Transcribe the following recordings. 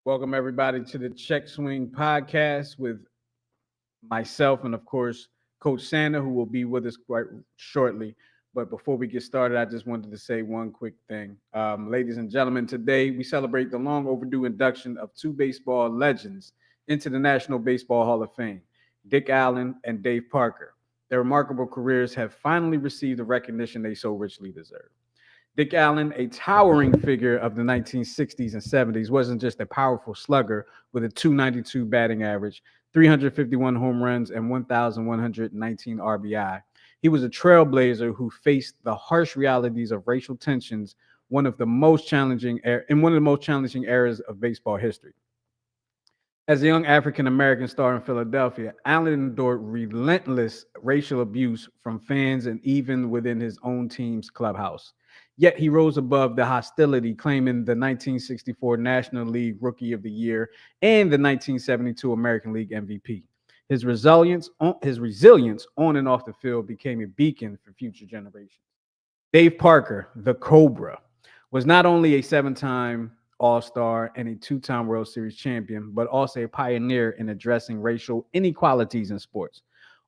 Welcome everybody to the Check Swing podcast with myself and of course Coach Santa, who will be with us quite shortly. But before we get started, I just wanted to say one quick thing. Ladies and gentlemen, today we celebrate the long overdue induction of two baseball legends into the National Baseball Hall of Fame, Dick Allen and Dave Parker. Their remarkable careers have finally received the recognition they so richly deserve. Dick Allen, a towering figure of the 1960s and 70s, wasn't just a powerful slugger with a 292 batting average, 351 home runs, and 1,119 RBI. He was a trailblazer who faced the harsh realities of racial tensions, one of the most challenging eras of baseball history. As a young African American star in Philadelphia, Allen endured relentless racial abuse from fans and even within his own team's clubhouse. Yet he rose above the hostility, claiming the 1964 National League Rookie of the Year and the 1972 American League MVP. His resilience on and off the field became a beacon for future generations. Dave Parker, the Cobra, was not only a seven-time All-Star and a two-time World Series champion, but also a pioneer in addressing racial inequalities in sports.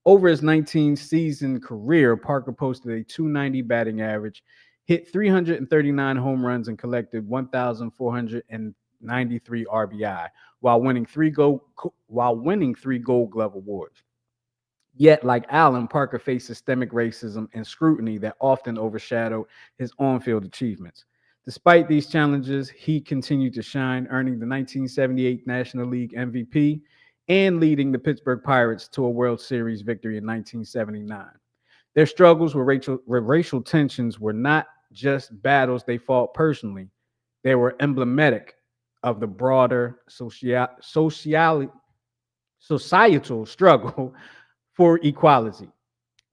Over his 19-season career, Parker posted a 290 batting average, hit 339 home runs, and collected 1,493 RBI while winning three Gold Glove awards. Yet, like Allen, Parker faced systemic racism and scrutiny that often overshadowed his on field achievements. Despite these challenges, he continued to shine, earning the 1978 National League MVP and leading the Pittsburgh Pirates to a World Series victory in 1979. Their struggles with racial tensions were not just battles they fought personally, they were emblematic of the broader societal struggle for equality.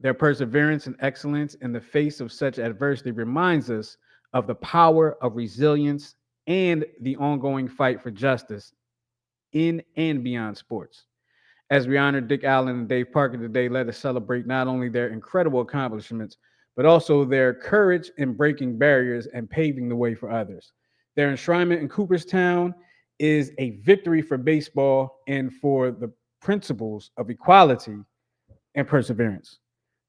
Their perseverance and excellence in the face of such adversity reminds us of the power of resilience and the ongoing fight for justice in and beyond sports. As we honor Dick Allen and Dave Parker today, let us celebrate not only their incredible accomplishments, but also their courage in breaking barriers and paving the way for others. Their enshrinement in Cooperstown is a victory for baseball and for the principles of equality and perseverance.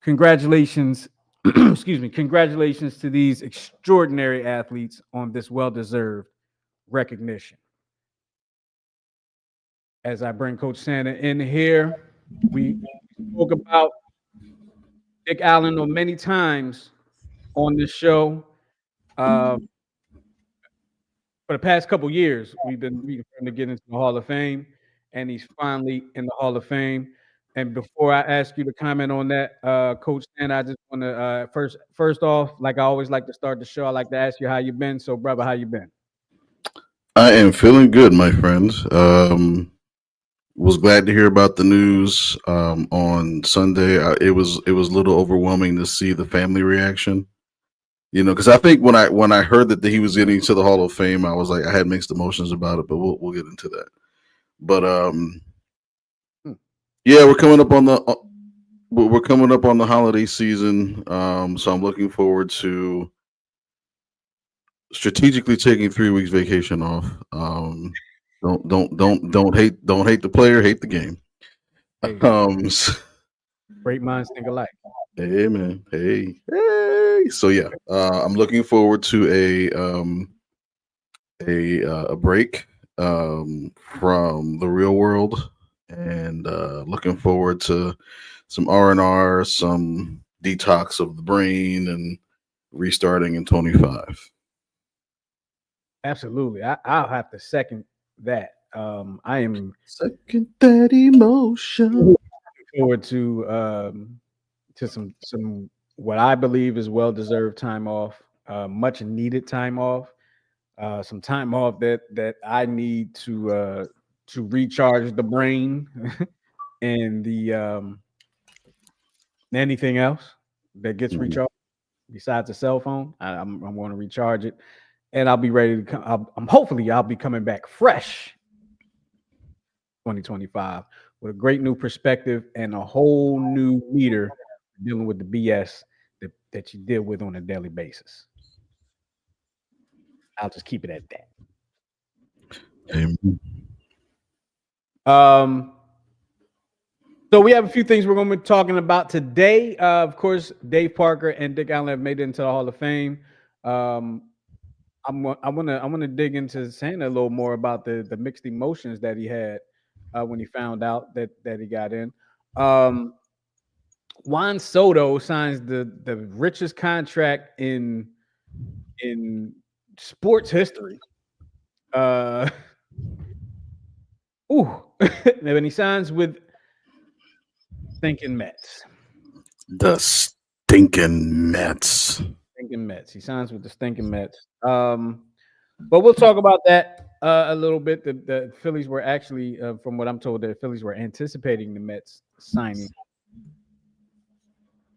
Congratulations, excuse me, congratulations to these extraordinary athletes on this well deserved recognition. As I bring Coach Santa in here, we spoke about Dick Allen on many times on this show. Uh, for the past couple years, we've been waiting for him to get into the Hall of Fame, and he's finally in the Hall of Fame. And before I ask you to comment on that, Coach Stan, I just want to first off, like I always like to start the show, I like to ask you how you been. So, brother, how you been? I am feeling good, my friends. Was glad to hear about the news on Sunday. It was a little overwhelming to see the family reaction. Because I think when I heard that he was getting to the Hall of Fame, I was like, I had mixed emotions about it, but we'll get into that. But Hmm. yeah, we're coming up on the holiday season, so I'm looking forward to strategically taking 3 weeks vacation off. Don't hate the player, hate the game. Hey, Um, s- great minds think alike. hey man, hey. So yeah, I'm looking forward to a break from the real world, and looking forward to some R&R, some detox of the brain, and restarting in 25. Absolutely, I'll have to second that. I am Second that emotion. looking forward to some what I believe is well deserved time off, much needed time off, some time off that I need to recharge the brain and the anything else that gets Mhm. recharged besides a cell phone. I'm going to recharge it, and I'll be ready to come. I'm hopefully I'll be coming back fresh 2025 with a great new perspective and a whole new meter dealing with the BS that you deal with on a daily basis. I'll just keep it at that. Amen. Um, so we have a few things we're going to be talking about today. Of course, Dave Parker and Dick Allen have made it into the Hall of Fame. Um, I want to dig into Santa a little more about the mixed emotions that he had when he found out that he got in. Um, Juan Soto signs the richest contract in sports history. Uh, ooh, when he signs with thinking Mets. The stinking Mets. Stinking Mets. He signs with the stinking Mets. But we'll talk about that a little bit. The Phillies were actually, from what I'm told, the Phillies were anticipating the Mets signing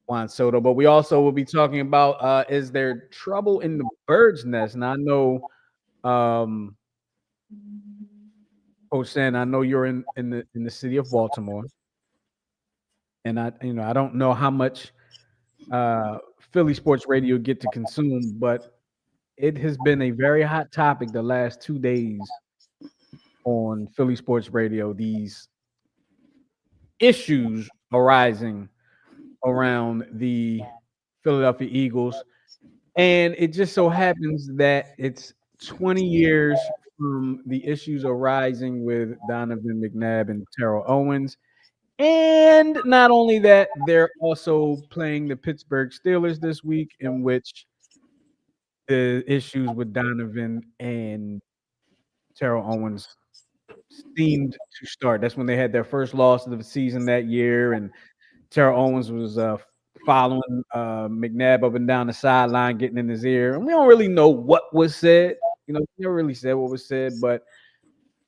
Juan Soto. But we also will be talking about is there trouble in the bird's nest? And I know, um, Coach San, I know you're in the city of Baltimore, and I don't know how much Philly sports radio get to consume, but it has been a very hot topic the last 2 days on Philly sports radio. These issues arising around the Philadelphia Eagles. And it just so happens that it's 20 years from the issues arising with Donovan McNabb and Terrell Owens. And not only that, they're also playing the Pittsburgh Steelers this week, in which the issues with Donovan and Terrell Owens seemed to start. That's when they had their first loss of the season that year, and Terrell Owens was following McNabb up and down the sideline, getting in his ear. And we don't really know what was said. We never really said what was said, but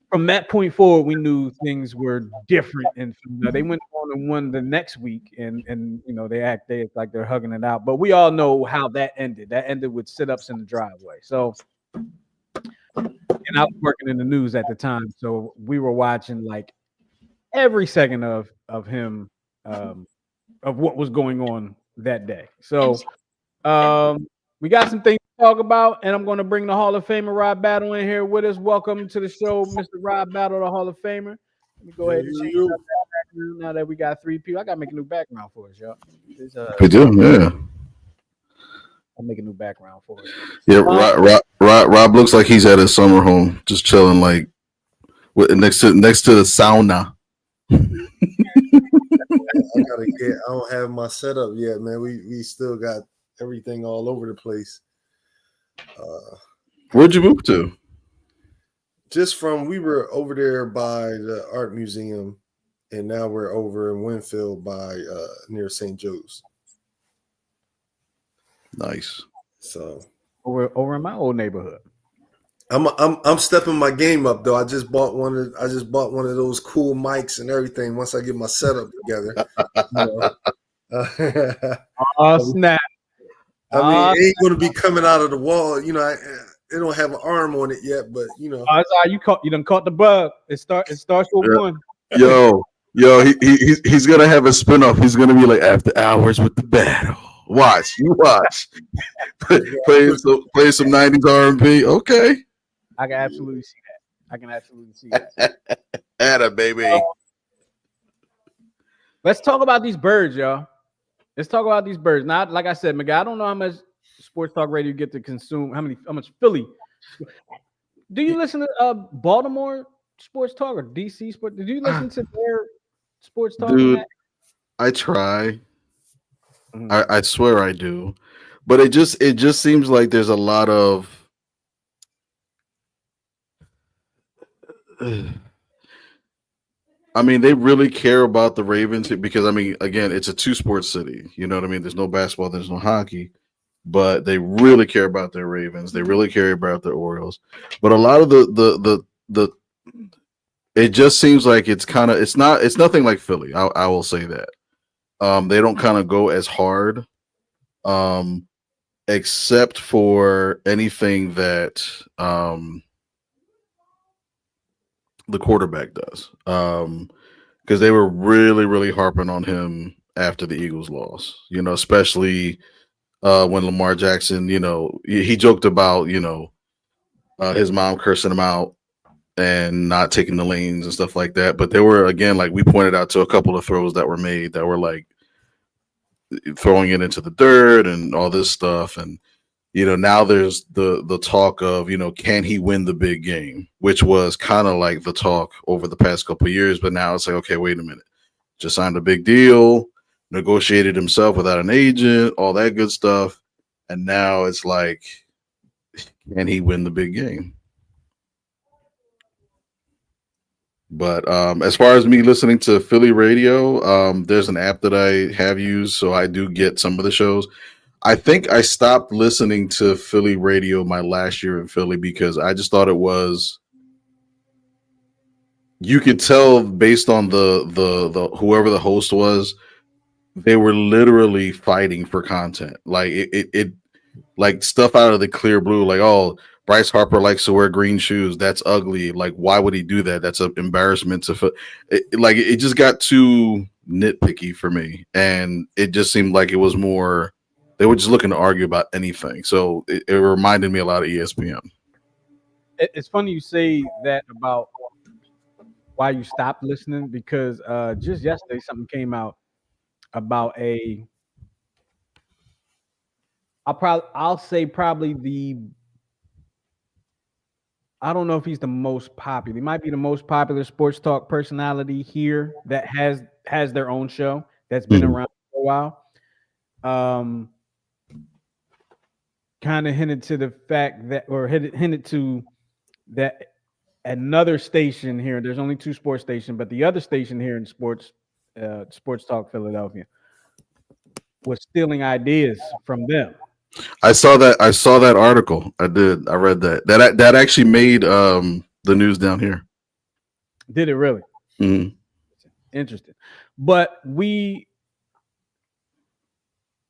from that point forward, we knew things were different. And they went on and won the next week, and they act like they're hugging it out. But we all know how that ended. That ended with sit-ups in the driveway. So, and I was working in the news at the time, so we were watching like every second of him. Of what was going on that day. So we got some things to talk about, and I'm going to bring the Hall of Famer Rob Battle in here with us. Welcome to the show, Mr. Rob Battle, the Hall of Famer. Let me go ahead and change up that background now that we got 3 people. I got to make a new background for us, y'all. We do, yeah. I'll make a new background for us. Yeah, Rob looks like he's at his summer home, just chilling, like next to the sauna. I don't have my setup yet, man. We still got everything all over the place. Where'd you move to? We were over there by the art museum, and now we're over in Winfield by near St. Joe's. Nice. So over in my old neighborhood. I'm stepping my game up though. I just bought one of those cool mics and everything. Once I get my setup together, Oh snap! I mean, it ain't going to be coming out of the wall. It don't have an arm on it yet, but that's all you done caught the bug. It starts with one. Yo, he's gonna have a spinoff. He's gonna be like After Hours with the Battle. Watch. Play some 90s R&B. Okay. I can absolutely see that. Atta baby. Let's talk about these birds, y'all. Let's talk about these birds. Now, like I said, Miguel, I don't know how much sports talk radio you get to consume. How much Philly? Do you listen to Baltimore sports talk or DC sports? Did you listen to their sports talk? Dude, I try. Mm-hmm. I swear I do, but it just seems like there's a lot of. I mean, they really care about the Ravens because, I mean, again, it's a two-sport city. You know what I mean? There's no basketball, there's no hockey, but they really care about their Ravens. They really care about their Orioles. But a lot of the it just seems like it's nothing like Philly. I will say that. They don't kind of go as hard, except for anything that the quarterback does, because they were really, really harping on him after the Eagles loss, especially when Lamar Jackson, he joked about, his mom cursing him out and not taking the lanes and stuff like that. But there were, again, like we pointed out, to a couple of throws that were made that were like throwing it into the dirt and all this stuff. And now there's the talk of, can he win the big game, which was kind of like the talk over the past couple of years. But now it's like, okay, wait a minute, just signed a big deal, negotiated himself without an agent, all that good stuff. And now it's like, can he win the big game? But as far as me listening to Philly radio, there's an app that I have used, so I do get some of the shows. I think I stopped listening to Philly radio my last year in Philly because I just thought it was. You could tell based on the whoever the host was, they were literally fighting for content. Like it like stuff out of the clear blue. Like, oh, Bryce Harper likes to wear green shoes. That's ugly. Like, why would he do that? That's an embarrassment to. It just got too nitpicky for me, and it just seemed like it was more. They were just looking to argue about anything. So it reminded me a lot of ESPN. It's funny you say that about why you stopped listening, because just yesterday something came out about I'll say probably I don't know if he's the most popular. He might be the most popular sports talk personality here that has their own show that's been around for a while. Kind of hinted to the fact that, or hinted to that another station here. There's only 2 sports stations, but the other station here in sports Talk Philadelphia, was stealing ideas from them. I saw that article. I did. I read that. That actually made the news down here. Did it really? Mm-hmm. Interesting. But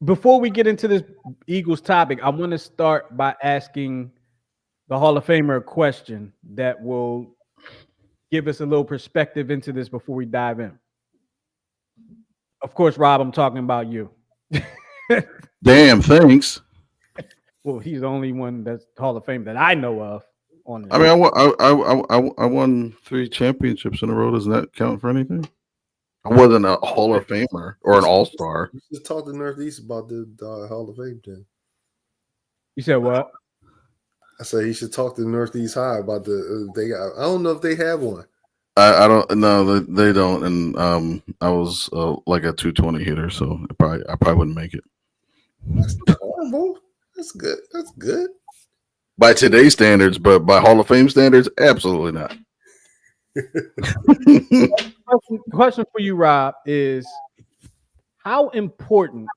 before we get into this Eagles topic, I want to start by asking the Hall of Famer a question that will give us a little perspective into this before we dive in. Of course, Rob, I'm talking about you. Damn, thanks. Well, he's the only one that's Hall of Fame that I know of. I mean, I won 3 championships in a row. Doesn't that count for anything? I wasn't a Hall of Famer or an All Star. You should talk to Northeast about the Hall of Fame then. You said what? I said he should talk to Northeast High about the they got. I don't know if they have one. I don't. No, they don't. And I was like a 220 hitter, so I probably wouldn't make it. That's horrible. That's good. That's good. By today's standards, but by Hall of Fame standards, absolutely not. Question for you, Rob, is how important,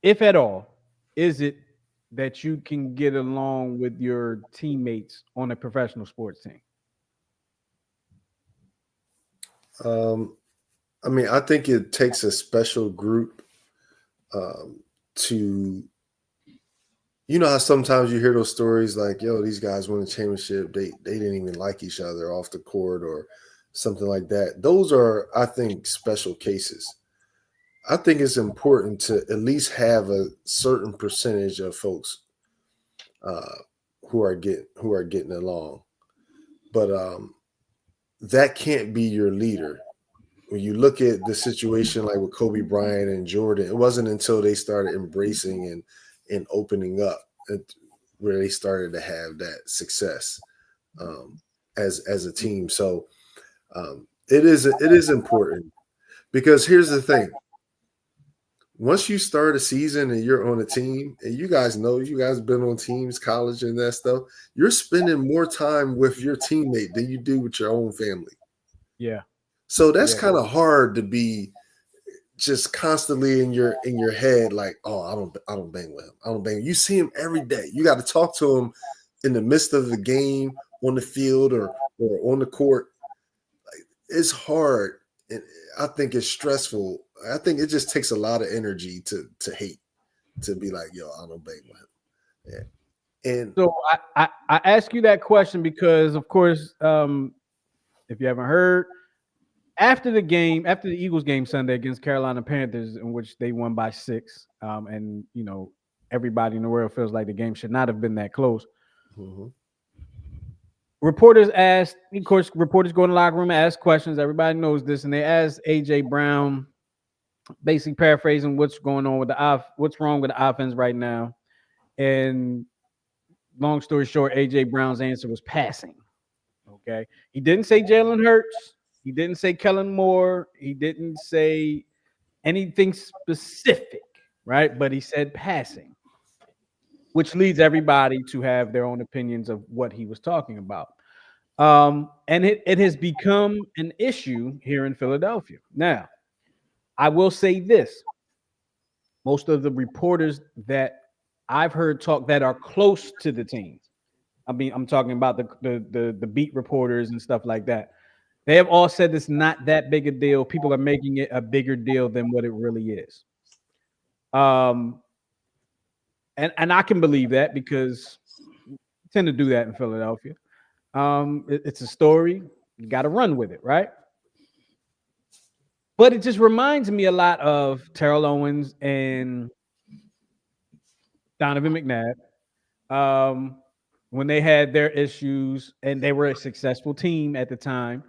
if at all, is it that you can get along with your teammates on a professional sports team? I mean, I think it takes a special group to, how sometimes you hear those stories like, yo, these guys won a championship. They didn't even like each other off the court or something like that. Those are, I think, special cases. I think it's important to at least have a certain percentage of folks who are getting along, but that can't be your leader. When you look at the situation like with Kobe Bryant and Jordan, it wasn't until they started embracing and opening up where they started to have that success as a team. So it is important, because here's the thing. Once you start a season and you're on a team, and you guys have been on teams, college and that stuff, you're spending more time with your teammate than you do with your own family. Yeah. So that's kind of hard to be just constantly in your head, like, oh, I don't bang with him. I don't bang. You see him every day. You got to talk to him in the midst of the game, on the field or on the court. Like, it's hard, and I think it's stressful. I think it just takes a lot of energy to hate, to be like, yo, I don't bang with him. Yeah. And so I ask you that question because, of course, if you haven't heard, after the Eagles game Sunday against Carolina Panthers, in which they won by 6, and everybody in the world feels like the game should not have been that close. Mm-hmm. reporters asked, of course, reporters go in the locker room and ask questions. Everybody knows this, and they asked AJ Brown, basically paraphrasing what's going on with what's wrong with the offense right now. And long story short, AJ Brown's answer was passing. Okay, he didn't say Jalen Hurts. He didn't say Kellen Moore. He didn't say anything specific, right? But he said passing, which leads everybody to have their own opinions of what he was talking about. And it has become an issue here in Philadelphia. Now, I will say this. Most of the reporters that I've heard talk that are close to the team, I mean, I'm talking about the beat reporters and stuff like that. They have all said it's not that big a deal. People are making it a bigger deal than what it really is. And I can believe that because we tend to do that in Philadelphia. It's a story. You got to run with it, right? But it just reminds me a lot of Terrell Owens and Donovan McNabb. When they had their issues, and they were a successful team at the time.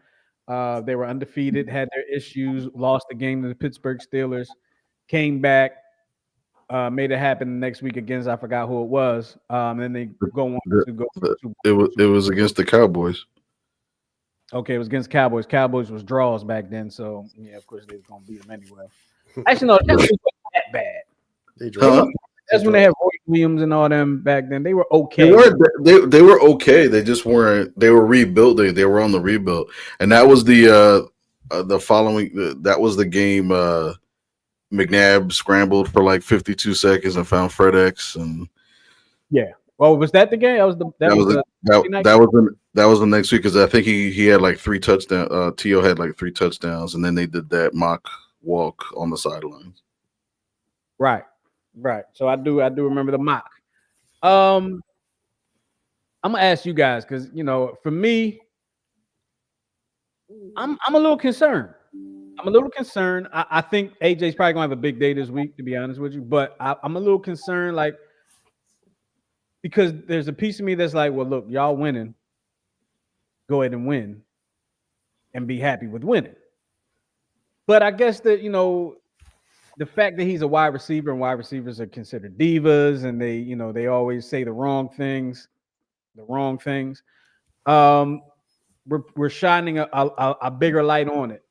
They were undefeated, had their issues, lost the game to the Pittsburgh Steelers, came back, made it happen the next week against, I forgot who it was. And then they go on to go. It was against the Cowboys. Okay, it was against Cowboys. Cowboys was draws back then, so yeah, of course they was gonna beat them anyway. Actually, no, that wasn't that bad. That's when they had Roy Williams and all them back then. They were okay. They were okay. They just weren't. They were rebuilding. They were on the rebuild, and that was the following. That was the game. McNabb scrambled for like 52 seconds and found FedEx, and yeah. Well, was that the game? That was the next week because I think he had like 3 touchdowns. T.O. had like 3 touchdowns, and then they did that mock walk on the sidelines. Right. So I do remember the mock. I'm gonna ask you guys because for me, I'm a little concerned. I think AJ's probably gonna have a big day this week, to be honest with you. But I'm a little concerned, like, because there's a piece of me that's like, well, look, y'all winning. Go ahead and win, and be happy with winning. But I guess that the fact that he's a wide receiver and wide receivers are considered divas and they always say the wrong things. We're shining a bigger light on it.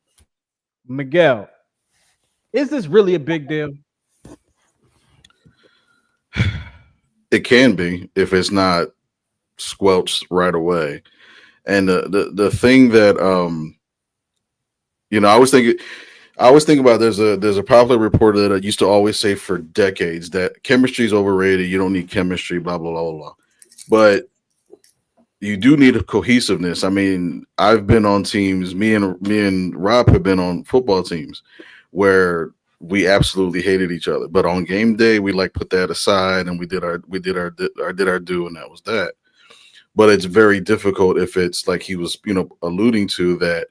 Miguel, is this really a big deal? It can be if it's not squelched right away. And the thing that I always think about there's a popular reporter that used to always say for decades that chemistry is overrated. You don't need chemistry, blah, blah, blah, blah. But you do need a cohesiveness. I mean, I've been on teams, me and Rob have been on football teams where we absolutely hated each other. But on game day, we like put that aside and we did our due, and that was that. But it's very difficult if it's like he was, alluding to that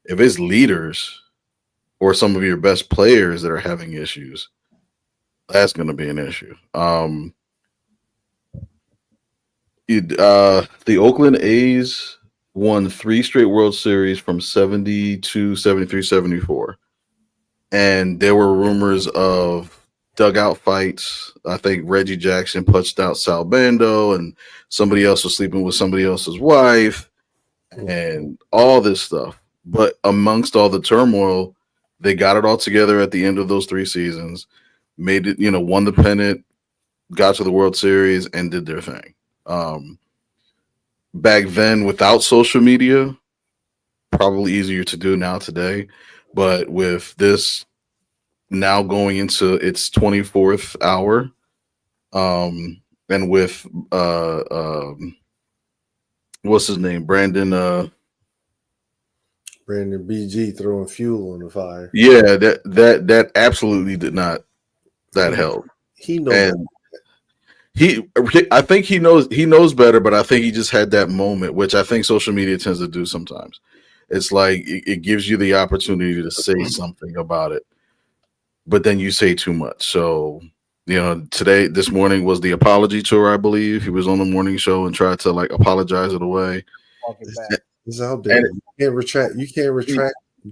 if it's leaders or some of your best players that are having issues, that's going to be an issue. The Oakland A's won 3 straight World Series from 72, 73, 74. And there were rumors of dugout fights. I think Reggie Jackson punched out Sal Bando and somebody else was sleeping with somebody else's wife and all this stuff. But amongst all the turmoil, they got it all together at the end of those 3 seasons, made it, won the pennant, got to the World Series, and did their thing. Back then, without social media, probably easier to do now today. But with this now going into its 24th hour, and with what's his name, Brandon BG throwing fuel on the fire. Yeah, that absolutely did not help. He knows. And I think he knows better, but I think he just had that moment, which I think social media tends to do sometimes. It's like it gives you the opportunity to say something about it, but then you say too much. So, this morning was the apology tour, I believe. He was on the morning show and tried to apologize it away. walk it back. It's out there. You can't retract. You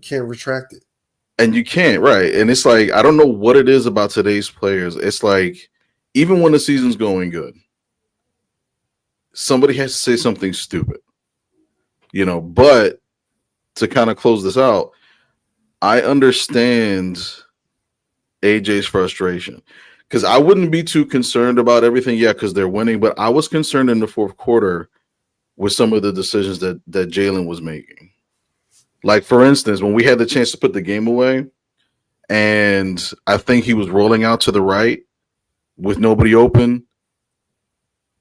can't retract it. And you can't, right? And it's like, I don't know what it is about today's players. It's like, even when the season's going good, somebody has to say something stupid, But to kind of close this out, I understand AJ's frustration because I wouldn't be too concerned about everything. Yeah, because they're winning, but I was concerned in the fourth quarter with some of the decisions that Jalen was making. Like, for instance, when we had the chance to put the game away, and I think he was rolling out to the right with nobody open.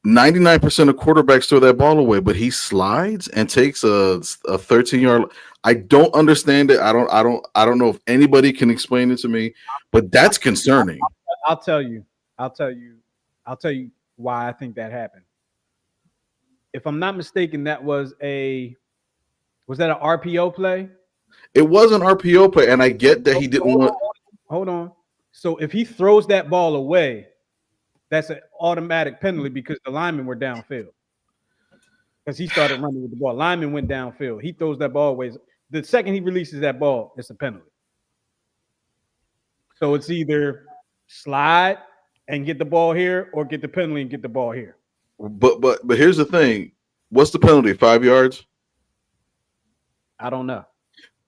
99% of quarterbacks throw that ball away, but he slides and takes a 13-yard. I don't understand it. I don't know if anybody can explain it to me, but that's concerning. I'll tell you why I think that happened. If I'm not mistaken, was that an RPO play? It was an RPO play, and I get that he didn't want. Hold on. So if he throws that ball away, that's an automatic penalty because the linemen were downfield. Because he started running with the ball. Lineman went downfield. He throws that ball away. The second he releases that ball, it's a penalty. So it's either slide and get the ball here or get the penalty and get the ball here. But here's the thing. What's the penalty? 5 yards? I don't know.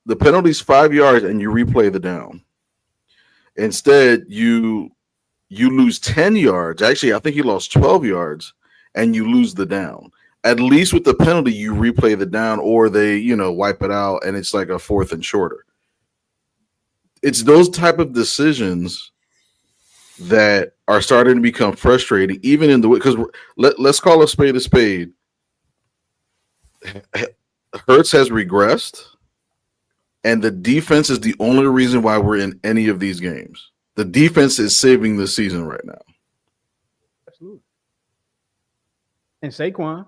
The penalty's 5 yards and you replay the down. Instead, you lose 10 yards. Actually, I think you lost 12 yards and you lose the down. At least with the penalty, you replay the down or they, wipe it out and it's like a 4th and shorter. It's those type of decisions that are starting to become frustrating, even in the way, because let's call a spade a spade. Hurts has regressed, and the defense is the only reason why we're in any of these games. The defense is saving the season right now. Absolutely. And Saquon.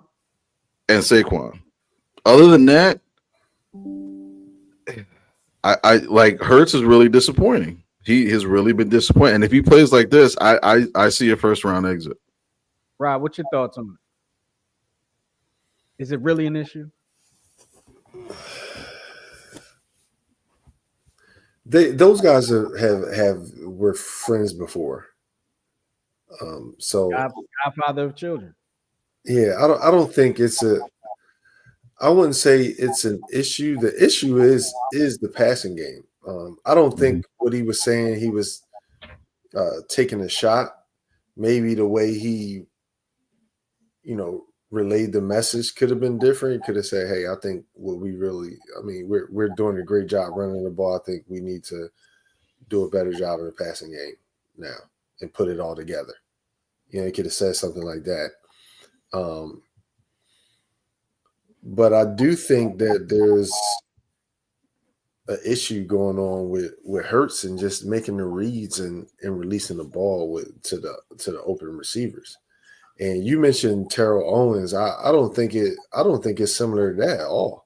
Other than that, I like Hurts is really disappointing. He has really been disappointing. And if he plays like this, I see a first round exit. Rob, what's your thoughts on it? Is it really an issue? Those guys were friends before. So Godfather of children. Yeah, I don't think I wouldn't say it's an issue. The issue is the passing game. I don't think what he was saying, he was taking a shot. Maybe the way he, relayed the message could have been different. He could have said, "Hey, I think we're doing a great job running the ball. I think we need to do a better job in the passing game now and put it all together." He could have said something like that. But I do think that there's an issue going on with Hurts and just making the reads and releasing the ball to the open receivers. And you mentioned Terrell Owens. I don't think it's similar to that at all,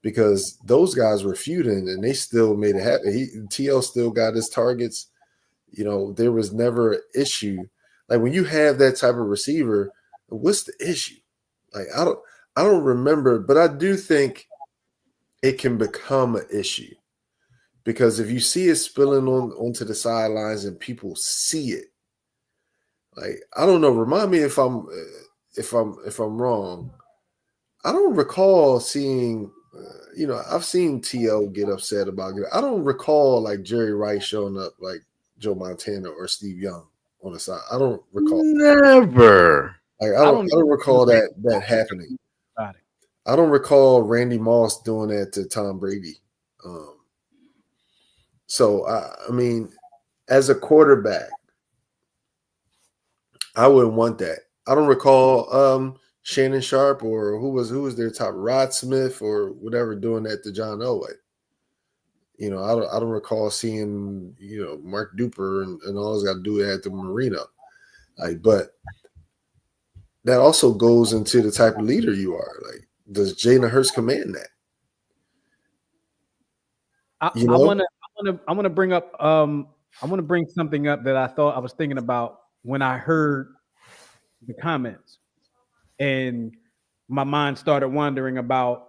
because those guys were feuding and they still made it happen. TL still got his targets. There was never an issue. Like, when you have that type of receiver, what's the issue? Like, I don't remember, but I do think it can become an issue, because if you see it spilling onto the sidelines and people see it, like, I don't know. Remind me if I'm wrong. I don't recall seeing. I've seen TL get upset about it. I don't recall like Jerry Rice showing up like Joe Montana or Steve Young on the side. I don't recall. Never. Like, I don't recall that happening. I don't recall Randy Moss doing that to Tom Brady. So I mean, as a quarterback, I wouldn't want that. I don't recall Shannon Sharp or who was their top, Rod Smith or whatever, doing that to John Elway. I don't recall seeing Mark Duper and all he's got to do at the Marino. Like, but that also goes into the type of leader you are. Like, does Jalen Hurts command that? I want to bring up I want to bring something up that I was thinking about when I heard the comments. And my mind started wondering about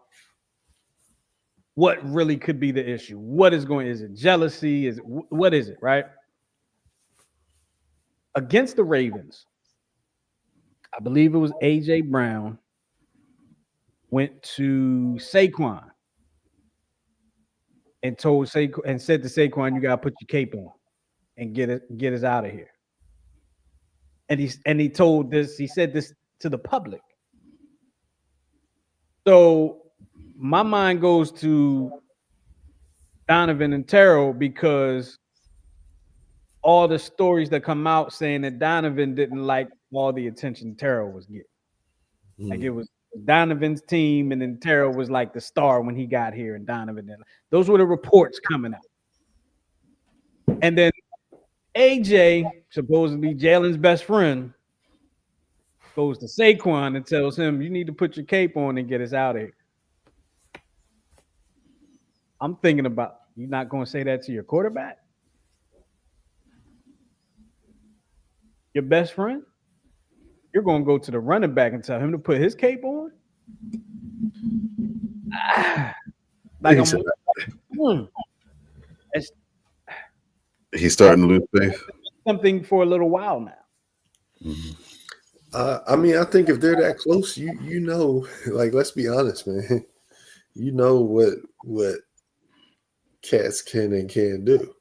what really could be the issue. What is it jealousy? What is it, right? Against the Ravens, I believe it was AJ Brown went to Saquon and told Saquon and said to Saquon, "You gotta put your cape on and get us out of here." And he told this. He said this to the public. So my mind goes to Donovan and Terrell because all the stories that come out saying that Donovan didn't like all the attention Terrell was getting. Like it was Donovan's team, and then Terrell was like the star when he got here, and Donovan. Those were the reports coming out. And then AJ, supposedly Jalen's best friend, goes to Saquon and tells him, "You need to put your cape on and get us out of here." I'm thinking about, you're not going to say that to your quarterback? Your best friend? You're going to go to the running back and tell him to put his cape on? Like he's starting to lose faith. Something for a little while now. I mean, I think if they're that close, you know, like, let's be honest, man. You know what cats can and can't do.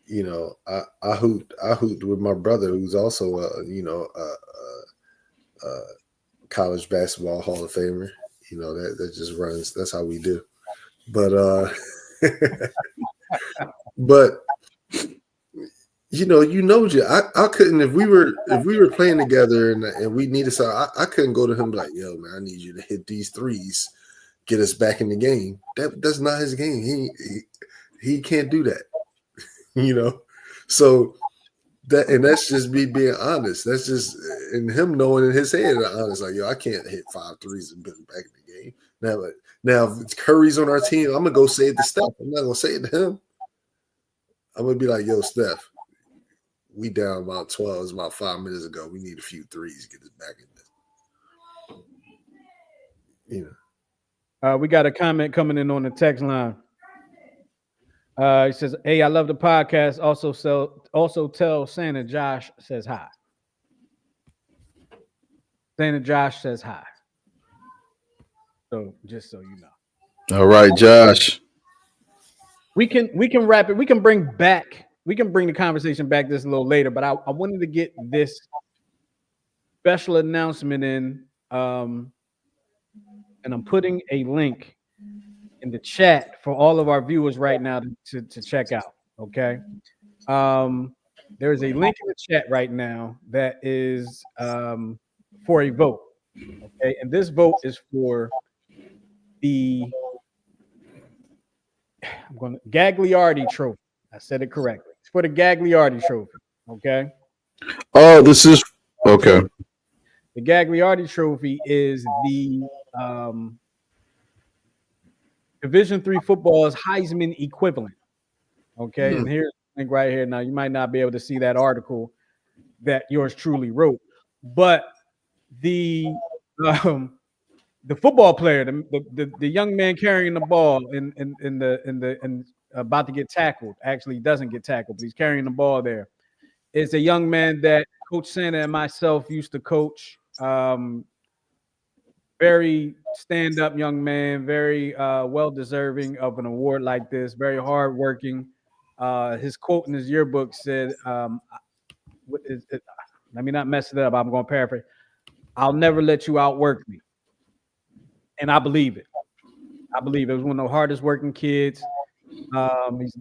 You know, I hoot with my brother, who's also a college basketball Hall of Famer. You know, that just runs. That's how we do. But but I couldn't, if we were playing together and we needed something, I couldn't go to him and be like, "Yo, man, I need you to hit these threes, get us back in the game." That's not his game. He can't do that. You know, so that's just me being honest. That's just and him knowing in his head, honest, like, yo, I can't hit 5 threes and put him back in the game. Now if Curry's on our team, I'm gonna go say it to Steph. I'm not gonna say it to him. I'm gonna be like, "Yo, Steph, we down about 12. It's about 5 minutes ago. We need a few threes to get us back in this." You know. We got a comment coming in on the text line. He says, "Hey, I love the podcast. Also tell Santa Josh says hi." Santa Josh says hi. So just so you know. All right, Josh. We can wrap it. We can bring the conversation back this a little later, but I wanted to get this special announcement in. And I'm putting a link in the chat for all of our viewers right now to check out. Okay. There is a link in the chat right now that is for a vote. Okay. And this vote is for the Gagliardi Trophy. I said it correctly. It's for the Gagliardi Trophy. Okay. Oh, this is okay. The Gagliardi Trophy is the Division III football's Heisman equivalent. Okay, and here's the link right here. Now, you might not be able to see that article that yours truly wrote, but the football player, the young man carrying the ball in about to get tackled, actually doesn't get tackled, but he's carrying the ball there, is a young man that Coach Santa and myself used to coach. Very stand-up young man, very well-deserving of an award like this, very hardworking. His quote in his yearbook said, let me not mess it up, I'm going to paraphrase, "I'll never let you outwork me." And I believe it. I believe it. Was one of the hardest working kids.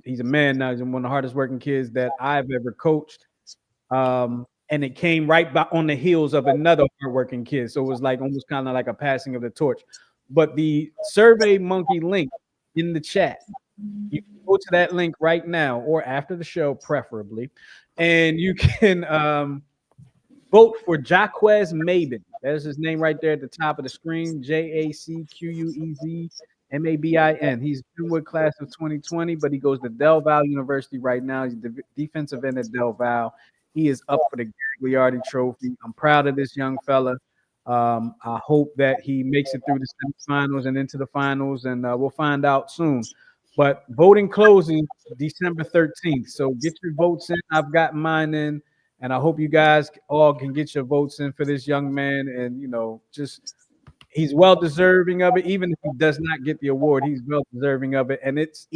He's a man now. He's one of the hardest working kids that I've ever coached. And it came right back on the heels of another hardworking kid. So it was like almost kind of like a passing of the torch. But the Survey Monkey link in the chat, you can go to that link right now or after the show, preferably, and you can vote for Jaquez Mabin. There's his name right there at the top of the screen, JACQUEZ MABIN. He's Kenwood class of 2020, but he goes to Del Valle University right now. He's the defensive end at Del Valle. He is up for the Gagliardi Trophy. I'm proud of this young fella. I hope that he makes it through the semifinals and into the finals, and we'll find out soon. But voting closes December 13th, so get your votes in. I've got mine in, and I hope you guys all can get your votes in for this young man. And just he's well deserving of it. Even if he does not get the award, he's well deserving of it. And it's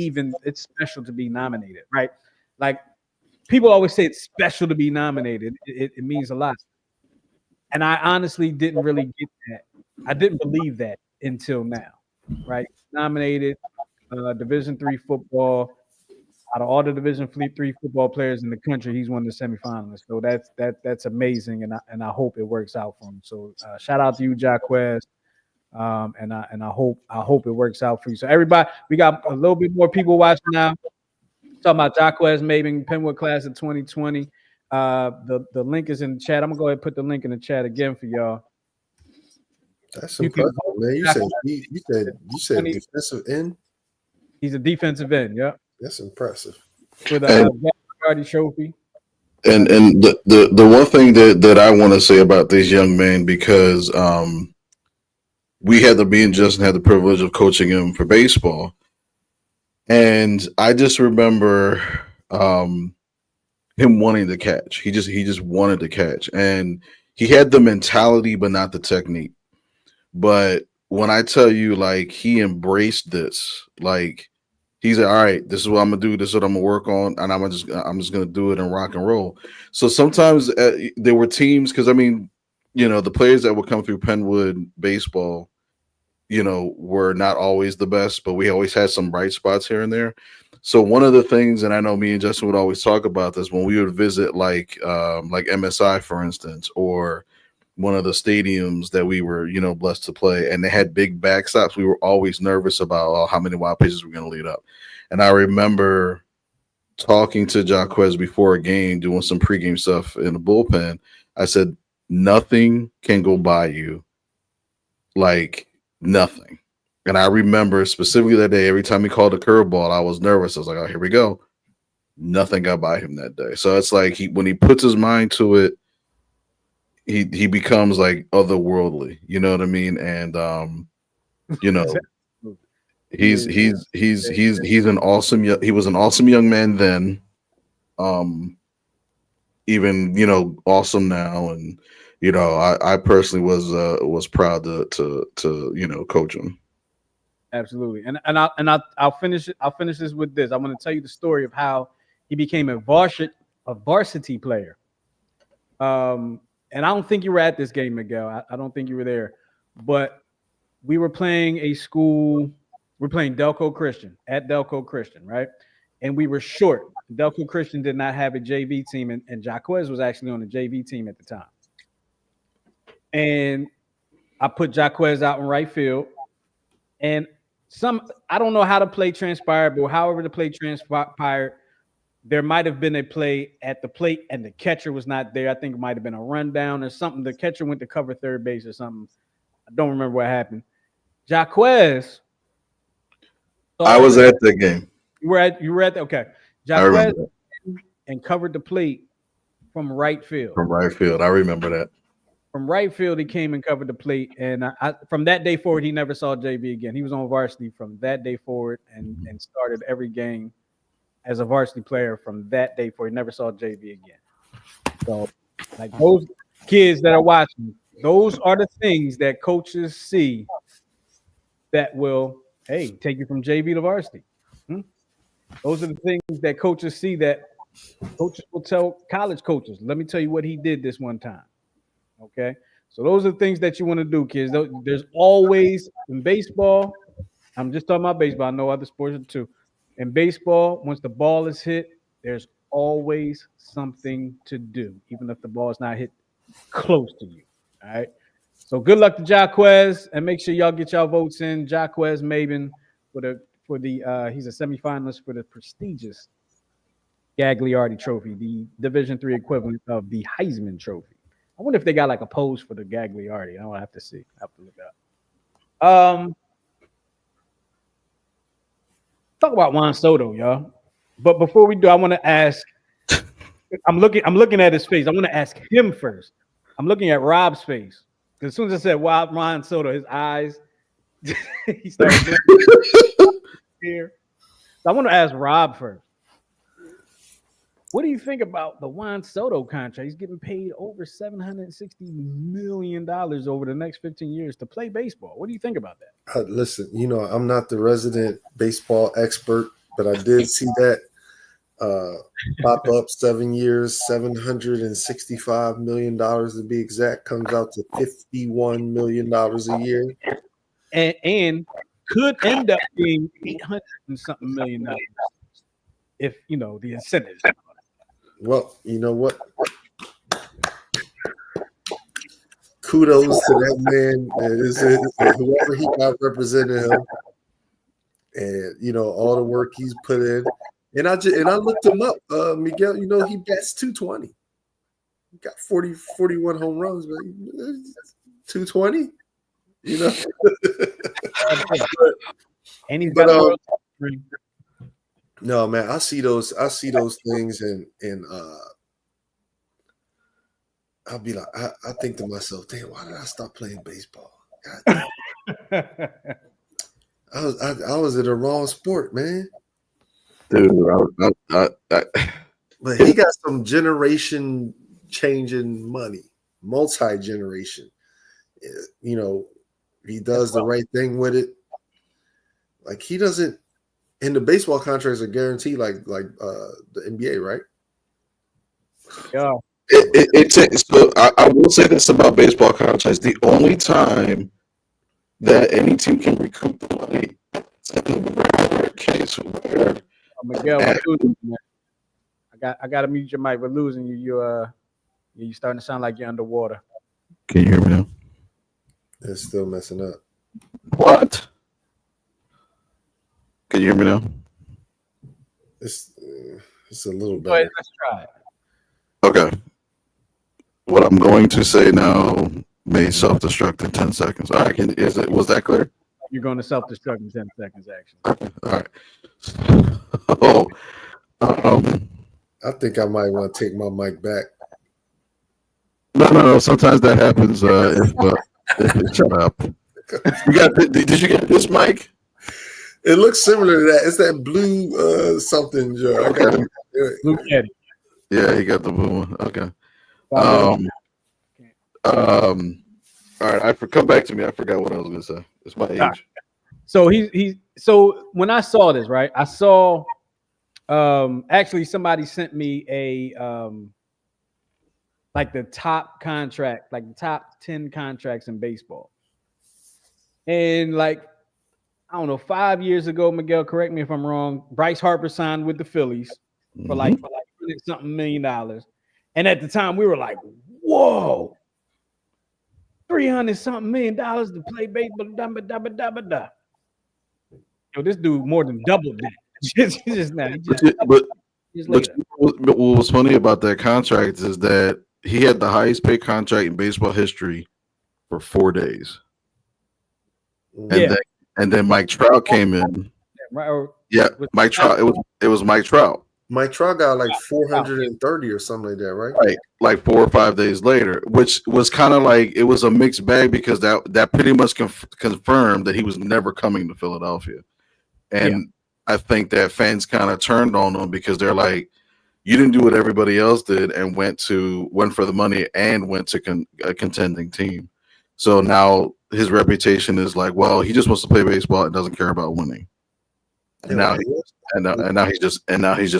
special to be nominated, right? Like people always say it's special to be nominated. It means a lot. And I honestly didn't really get that. I didn't believe that until now, right? Nominated, Division III football. Out of all the Division III football players in the country, he's one of the semifinalists. So that's amazing, and I hope it works out for him. So shout out to you, Jaquez, and I hope it works out for you. So everybody, we got a little bit more people watching now. Talking about Jaquez Maben, Penwood class of 2020. The link is in the chat. I'm gonna go ahead and put the link in the chat again for y'all. That's impressive, man. You said defensive end. He's a defensive end. Yeah, that's impressive. With a Gagliardi trophy. And the one thing that I want to say about this young man, because we had me and Justin had the privilege of coaching him for baseball, and I just remember him wanting to catch. He just wanted to catch, and he had the mentality, but not the technique. But when I tell you, like, he embraced this, like, he said, all right, this is what I'm gonna do, this is what I'm gonna work on, and I'm just gonna do it and rock and roll. So sometimes there were teams, because I mean, the players that would come through Penwood baseball, were not always the best, but we always had some bright spots here and there. So one of the things, and I know me and Justin would always talk about this when we would visit like MSI, for instance, or one of the stadiums that we were, blessed to play, and they had big backstops. We were always nervous about how many wild pitches we're going to lead up. And I remember talking to Jaquez before a game, doing some pregame stuff in the bullpen. I said, nothing can go by you, like nothing. And I remember specifically that day, every time he called a curveball, I was nervous. I was like, oh, here we go. Nothing got by him that day. So it's like when he puts his mind to it, he becomes like otherworldly, you know what I mean? And he's an awesome he was an awesome young man then, even awesome now, and I personally was proud to coach him. Absolutely, and I'll finish this with this. I want to tell you the story of how he became a varsity player. And I don't think you were at this game, Miguel. I don't think you were there. But we were playing we're playing Delco Christian, at Delco Christian, right? And we were short. Delco Christian did not have a JV team, and Jaquez was actually on the JV team at the time. And I put Jaquez out in right field. And I don't know how the play transpired, but however the play transpired, there might have been a play at the plate and the catcher was not there. I think it might have been a rundown or something. The catcher went to cover third base or something. I don't remember what happened. Jaquez. I was at the game. You were at okay. Jaquez and covered the plate from right field. From right field. I remember that. From right field, he came and covered the plate. And from that day forward, he never saw JV again. He was on varsity from that day forward and started every game as a varsity player from that day forward. He never saw JV again. So, like those kids that are watching, those are the things that coaches see that will, take you from JV to varsity. Those are the things that coaches see that coaches will tell college coaches. Let me tell you what he did this one time. Okay? So those are the things that you want to do, kids. There's always, in baseball, I'm just talking about baseball. I know other sports too. In baseball, once the ball is hit, there's always something to do, even if the ball is not hit close to you. All right. So good luck to Jaquez, and make sure y'all get y'all votes in. Jaquez Maben for the he's a semifinalist for the prestigious Gagliardi Trophy, the Division III equivalent of the Heisman Trophy. I wonder if they got like a pose for the Gagliardi. I don't have to see. I have to look up. Talk about Juan Soto, y'all. But before we do, I want to ask. I'm looking at his face. I want to ask him first. I'm looking at Rob's face. As soon as I said Juan Soto, his eyes he started here. So I want to ask Rob first. What do you think about the Juan Soto contract? He's getting paid over $760 million over the next 15 years to play baseball. What do you think about that? Listen, I'm not the resident baseball expert, but I did see that pop up 7 years, $765 million to be exact, comes out to $51 million a year. And could end up being 800 and something million dollars if the incentives. Well, you know what? Kudos to that man. Whoever he got representing him, and all the work he's put in. And I looked him up, Miguel. He bats 220. He got 41 home runs, but 220. And he's got no, man, I see those things and I'll be like, I think to myself, damn, why did I stop playing baseball? God damn. I was in the wrong sport, man. Dude, but he got some generation changing money, multi-generation. He does the right thing with it. Like he doesn't. And the baseball contracts are guaranteed, like the NBA, right? Yeah. It takes. So I will say this about baseball contracts: the only time that any team can recoup the money is in the very rare case where Miguel, I got to mute your mic. We're losing you. You're starting to sound like you're underwater. Can you hear me now? It's still messing up. What? Can you hear me now? It's a little better. Go ahead, let's try it. Okay. What I'm going to say now may self-destruct in 10 seconds. All right. Was that clear? You're going to self-destruct in 10 seconds, actually. All right. I think I might want to take my mic back. No. Sometimes that happens if shut up. Did you get this mic? It looks similar to that. It's that blue something, Joe. Okay. Blue Yeti. Yeah, he got the blue one. Okay. All right. Come back to me. I forgot what I was going to say. It's my age. So so when I saw this, right, I saw actually somebody sent me a like the top contract, like the top 10 contracts in baseball. And like, I don't know, 5 years ago, Miguel, correct me if I'm wrong, Bryce Harper signed with the Phillies for like something $100 million. And at the time we were like, whoa, $300 something million to play baseball. Yo, this dude more than doubled that. But what was funny about that contract is that he had the highest paid contract in baseball history for 4 days. And then Mike Trout came in. Yeah, Mike Trout. It was Mike Trout. Mike Trout got like 430 or something like that, right? Right, like 4 or 5 days later, which was kind of like it was a mixed bag because that pretty much confirmed that he was never coming to Philadelphia, and I think that fans kind of turned on him because they're like, you didn't do what everybody else did and went for the money and went to a contending team. So now his reputation is like, well, he just wants to play baseball and doesn't care about winning. And now he's just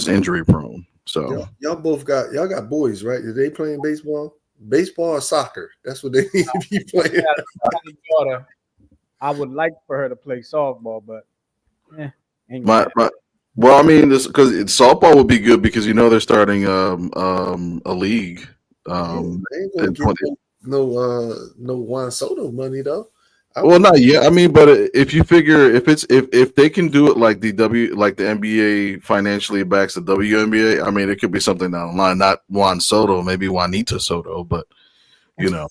injury prone. So y'all got boys, right? Are they playing baseball? Baseball or soccer? That's what they need to be playing. I would like for her to play softball, but well, I mean, this because softball would be good because they're starting a league. No Juan Soto money though. Well, not yet. I mean, but if you figure if they can do it like the NBA financially backs the WNBA, I mean, it could be something down the line. Not Juan Soto, maybe Juanita Soto, but Yeah,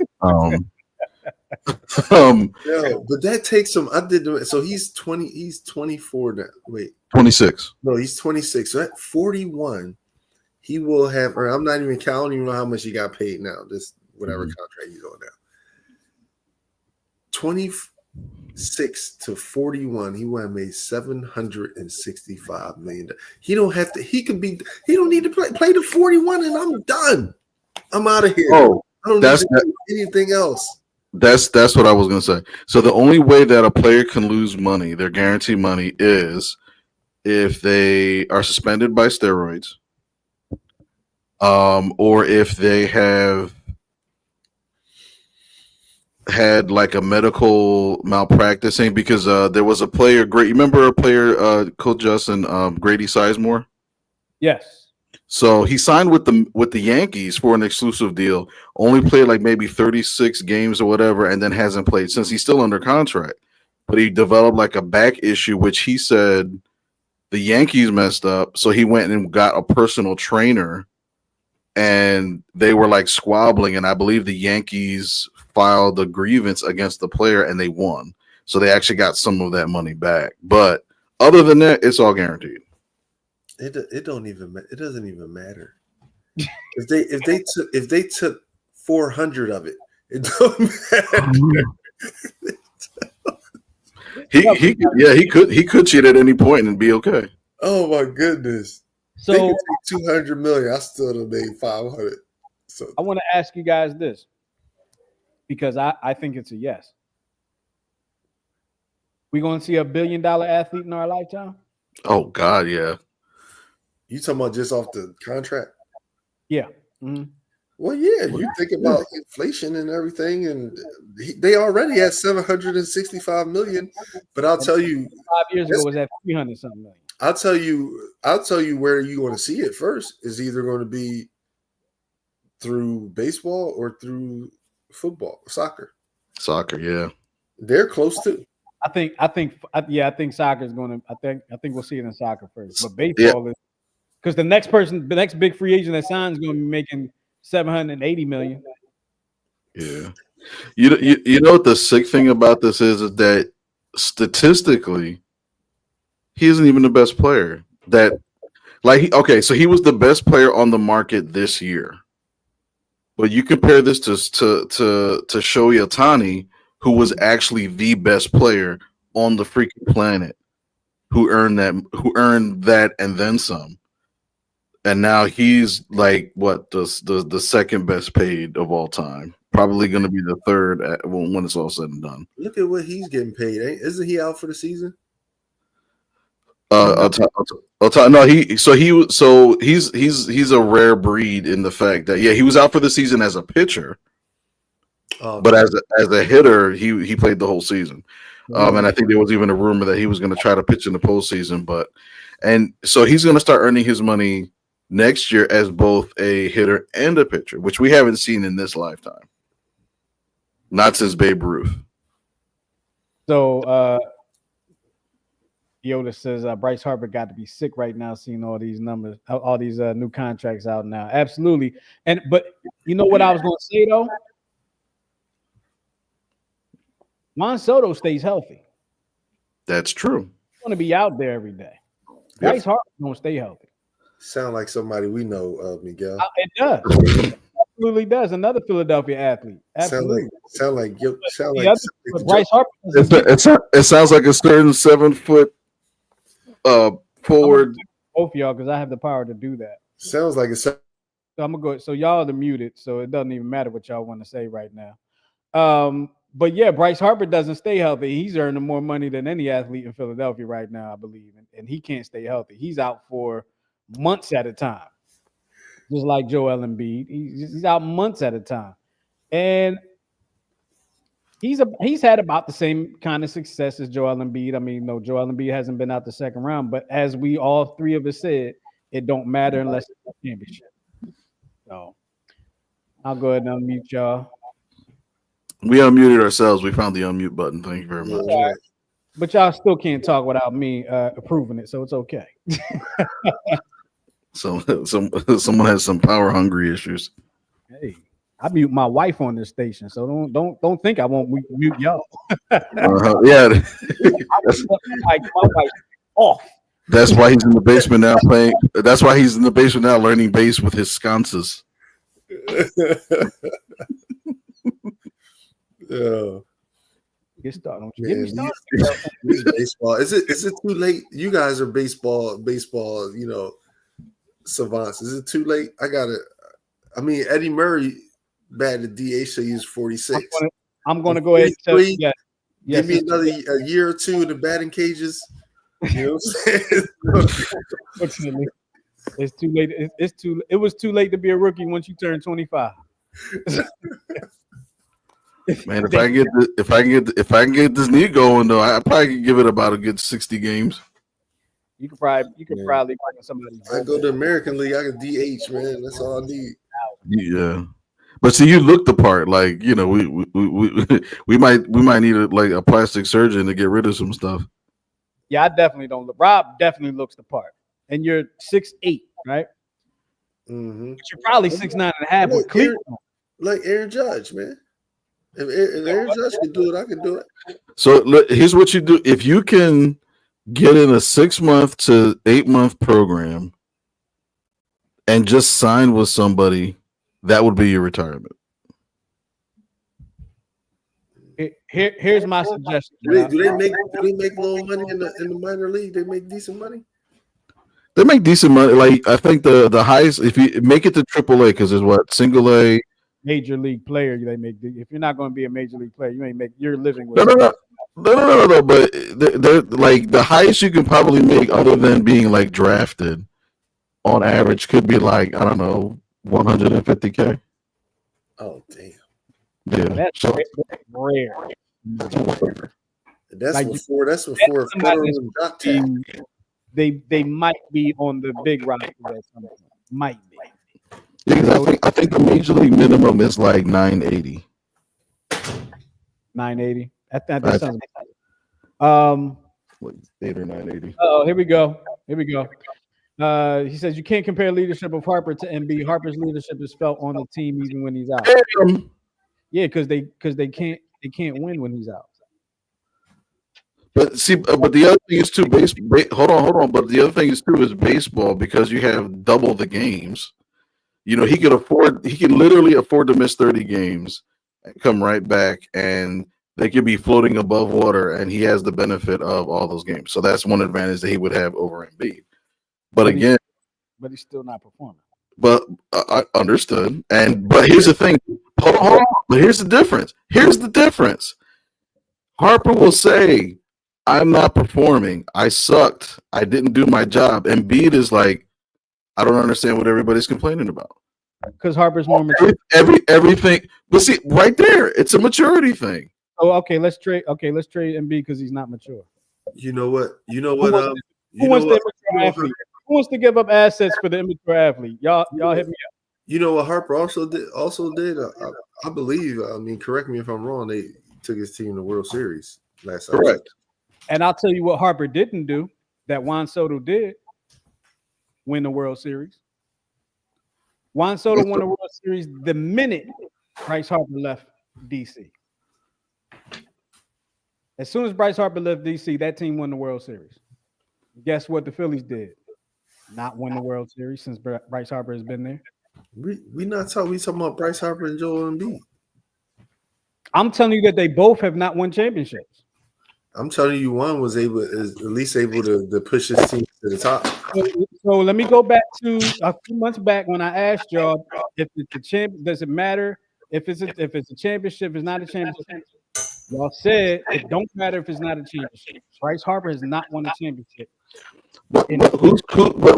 but that takes some. I did it. So he's 20. He's 24 now. Wait, 26. No, he's 26. So at 41, he will have. Or I'm not even counting. I don't even know how much he got paid now. This whatever contract he's on now. 26 to 41, he would have made $765 million. He don't have to. He can be. He don't need to play the 41, and I'm done. I'm out of here. Oh, I don't need to do anything else. That's what I was gonna say. So the only way that a player can lose money, their guaranteed money, is if they are suspended by steroids, or if they have had like a medical malpracticing. Because there was a player, you remember a player, Coach Justin, Grady Sizemore? Yes. So he signed with the Yankees for an exclusive deal. Only played like maybe 36 games or whatever, and then hasn't played since. He's still under contract, but he developed like a back issue, which he said the Yankees messed up. So he went and got a personal trainer, and they were like squabbling. And I believe the Yankees filed a grievance against the player, and they won. So they actually got some of that money back. But other than that, it's all guaranteed. It doesn't even matter. if they took 400 of it, it don't matter. he could cheat at any point and be okay. Oh my goodness. So they could take 200 million. I still have made 500. So I want to ask you guys this, because I think it's a yes. We going to see $1 billion athlete in our lifetime? Oh God, yeah. You talking about just off the contract? Yeah. Mm-hmm. Well, yeah. You think about inflation and everything, and they already had 765 million. But I'll tell you, 5 years ago was at 300 something million. I'll tell you where you want to see it first is either going to be through baseball or through football, soccer. Soccer, yeah. They're close to. I think soccer is going to. I think we'll see it in soccer first, but baseball is. Because the next big free agent that signs is going to be making $780 million. Yeah, you know what the sick thing about this is that statistically, he isn't even the best player. So he was the best player on the market this year. But you compare this to Shohei Ohtani, who was actually the best player on the freaking planet, who earned that and then some. And now he's like the second best paid of all time. Probably going to be the third when it's all said and done. Look at what he's getting paid. Isn't he out for the season? No, he's a rare breed in the fact that he was out for the season as a pitcher, but as a hitter he played the whole season. And I think there was even a rumor that he was going to try to pitch in the postseason, and so he's going to start earning his money next year as both a hitter and a pitcher, which we haven't seen in this lifetime. Not since Babe Ruth. So Yoda says Bryce Harper got to be sick right now seeing all these numbers, all these new contracts out now. Absolutely. But you know what I was going to say, though? Juan Soto stays healthy. That's true. He's going to be out there every day. Bryce Harper's going to stay healthy. Sound like somebody we know, Miguel. It does. It absolutely does. Another Philadelphia athlete. Absolutely. Sound like Bryce Harper. It sounds like a certain 7 foot forward. Both of y'all, because I have the power to do that. Sounds like it's. So I'm gonna go. So y'all are muted, so it doesn't even matter what y'all want to say right now. But yeah, Bryce Harper doesn't stay healthy. He's earning more money than any athlete in Philadelphia right now, I believe, and he can't stay healthy. He's out for months at a time, just like Joel Embiid. He's out months at a time, and he's had about the same kind of success as Joel Embiid. I mean, no, Joel Embiid hasn't been out the second round, but as we all three of us said, it don't matter unless it's a championship. So I'll go ahead and unmute y'all. We unmuted ourselves. We found the unmute button. Thank you very much. Yeah. But y'all still can't talk without me approving it, so it's okay. So someone has some power hungry issues. Hey, I mute my wife on this station, so don't think I won't mute y'all. Yeah, like my wife's off. That's why he's in the basement now playing. That's why he's in the basement now learning bass with his sconces. Yeah. Get started. Don't you get me Man, started. these baseball. Is it too late? You guys are baseball, savants. Is it too late? I mean, Eddie Murray batted DH, so he's 46. I'm gonna go ahead and tell you. Yeah. Give me another a year or two in the batting cages. You know what I'm saying? Unfortunately, it's too late. It was too late to be a rookie once you turn 25. Man, if I can get this knee going though, I probably could give it about a good 60 games. You could probably find somebody. I go to American League, I can DH, man. That's all I need. Yeah. But see, you look the part. Like, you know, we might need a plastic surgeon to get rid of some stuff. Yeah, I definitely don't look. Rob definitely looks the part. And you're 6'8", right? Mm-hmm. But you're probably 6'9.5" with cleats. Like Aaron Judge, man. If Aaron Judge can do it, I can do it. So here's what you do. If you can get in a 6-month to 8-month program and just sign with somebody, that would be your retirement. Here's my suggestion. Do they make low money in the minor league? They make decent money. They make decent money. Like, I think the highest, if you make it to AAA, because there's what, single A, major league player, they make. If you're not going to be a major league player, you ain't make. You're living with. No. But they're like the highest you can probably make, other than being like drafted, on average, could be like, I don't know, 150K. Oh damn! Yeah, that's rare. That's like, before federal job tax. They might be on the big roster at some point. Might be. Because I think the major league minimum is like 980. 980. That sounds. Like 8 or 980. Oh, here we go. He says you can't compare leadership of Harper to MB. Harper's leadership is felt on the team even when he's out. Yeah, because they can't win when he's out. But see, but the other thing is too hold on. But the other thing is too is baseball, because you have double the games. You know, he can literally afford to miss 30 games and come right back, and they could be floating above water, and he has the benefit of all those games. So that's one advantage that he would have over Embiid. But again, he's still not performing. But I understood. But here's the thing. Hold on. But here's the difference. Harper will say, I'm not performing. I sucked. I didn't do my job. And Embiid is like, I don't understand what everybody's complaining about. Because Harper's more mature. Everything. But see, right there, it's a maturity thing. Oh, okay. Let's trade Embiid because he's not mature. You know what? Who wants to give up assets for the immature athlete? Y'all hit me up. You know what Harper also did? I believe. I mean, correct me if I'm wrong. They took his team to the World Series last time. Correct. And I'll tell you what Harper didn't do that Juan Soto did: win the World Series. Juan Soto won the World Series the minute Bryce Harper left DC. As soon as Bryce Harper left DC, that team won the World Series. Guess what the Phillies did? Not win the World Series since Bryce Harper has been there. We talking about Bryce Harper and Joel Embiid. I'm telling you that they both have not won championships. I'm telling you, one is at least able to push his team to the top. So let me go back to a few months back when I asked y'all if it's a champ. Does it matter if it's a championship? It's not a championship. Y'all said it don't matter if it's not a championship. Bryce Harper has not won a championship. But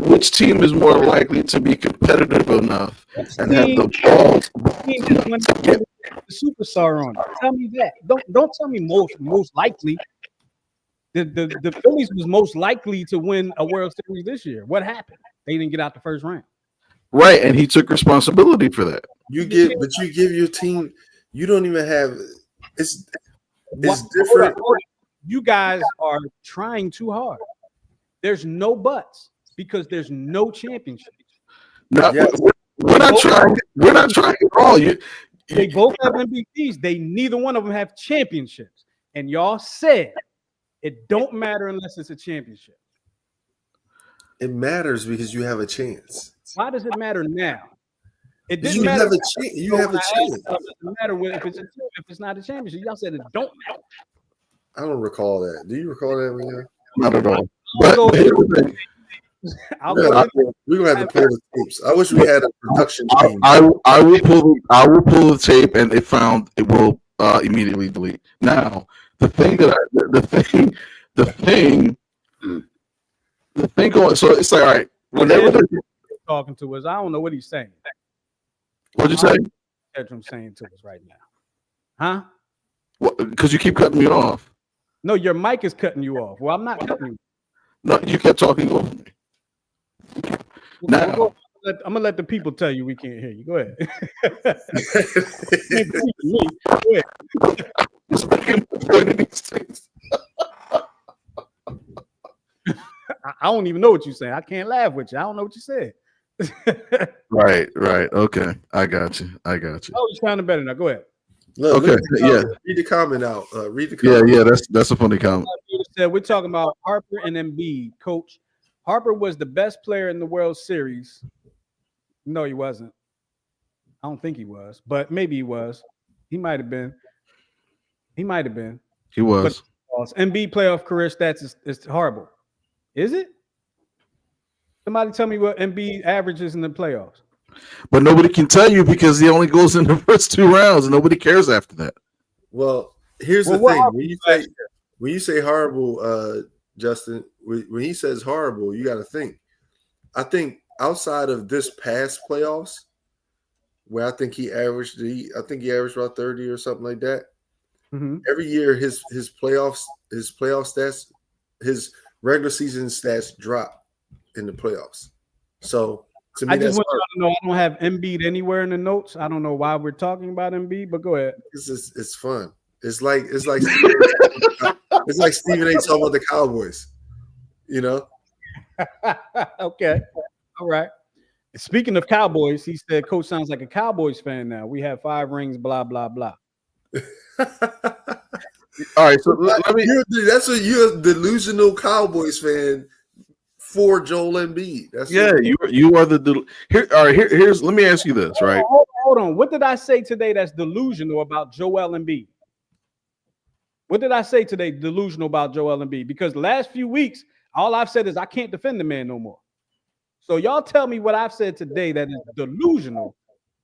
which team is more likely to be competitive enough and have the balls? The superstar on it. Tell me that. Don't tell me most likely. The Phillies was most likely to win a World Series this year. What happened? They didn't get out the first round. Right, and he took responsibility for that. You give your team. You don't even have. It's different. You guys are trying too hard. There's no buts because there's no championship. We're not trying. We're not trying at all. They both have MVPs. Neither one of them have championships. And y'all said it don't matter unless it's a championship. It matters because you have a chance. Why does it matter now? It didn't you matter. You have a chance. It doesn't matter if it's not a championship. Y'all said it don't matter. I don't recall that. Do you recall that, Leon? Not at all. I'll But go- here's the thing. I'll We're go gonna, to we're gonna have to pull the tapes. I wish we had a production team. I will pull the tape, and it will immediately delete. Now the thing going, so it's like, all right, whenever talking to us. I don't know what he's saying. what'd you say? That's what I'm saying to us right now. Huh? Because you keep cutting me off. No, your mic is cutting you off. Well, I'm not cutting you. No, you kept talking over me. Now, I'm gonna let the people tell you we can't hear you. Go ahead. Go ahead. just making the point of these things. I don't even know what you're saying. I can't laugh with you. I don't know what you said. Right. Okay, I got you. Oh, you sounding better now. Go ahead. Look, Okay, read the comment out. Read the comment. Yeah. That's a funny comment. We're talking about Harper and Embiid. Coach, Harper was the best player in the World Series. No, he wasn't. I don't think he was, but maybe he was. He might have been. He was. But Embiid playoff career stats is horrible. Is it? Somebody tell me what Embiid averages in the playoffs. But nobody can tell you because he only goes in the first 2 rounds, and nobody cares after that. Well, here's the thing. When you say horrible, Justin, when he says horrible, you got to think. I think outside of this past playoffs, where I think he averaged about 30 or something like that. Mm-hmm. Every year, his playoff stats, his regular season stats drop in the playoffs. So to me, I just want you to know I don't have Embiid anywhere in the notes. I don't know why we're talking about Embiid, but go ahead. It's fun. It's like it's like Stephen A. talking about the Cowboys. You know. Okay. All right. Speaking of Cowboys, he said, "Coach sounds like a Cowboys fan now. We have 5 rings. Blah blah blah." All right, so let me. You're a delusional Cowboys fan for Joel Embiid. You are the here. All right, here's. Let me ask you this, right? Hold on. What did I say today that's delusional about Joel Embiid? What did I say today delusional about Joel Embiid? Because the last few weeks, all I've said is I can't defend the man no more. So y'all tell me what I've said today that is delusional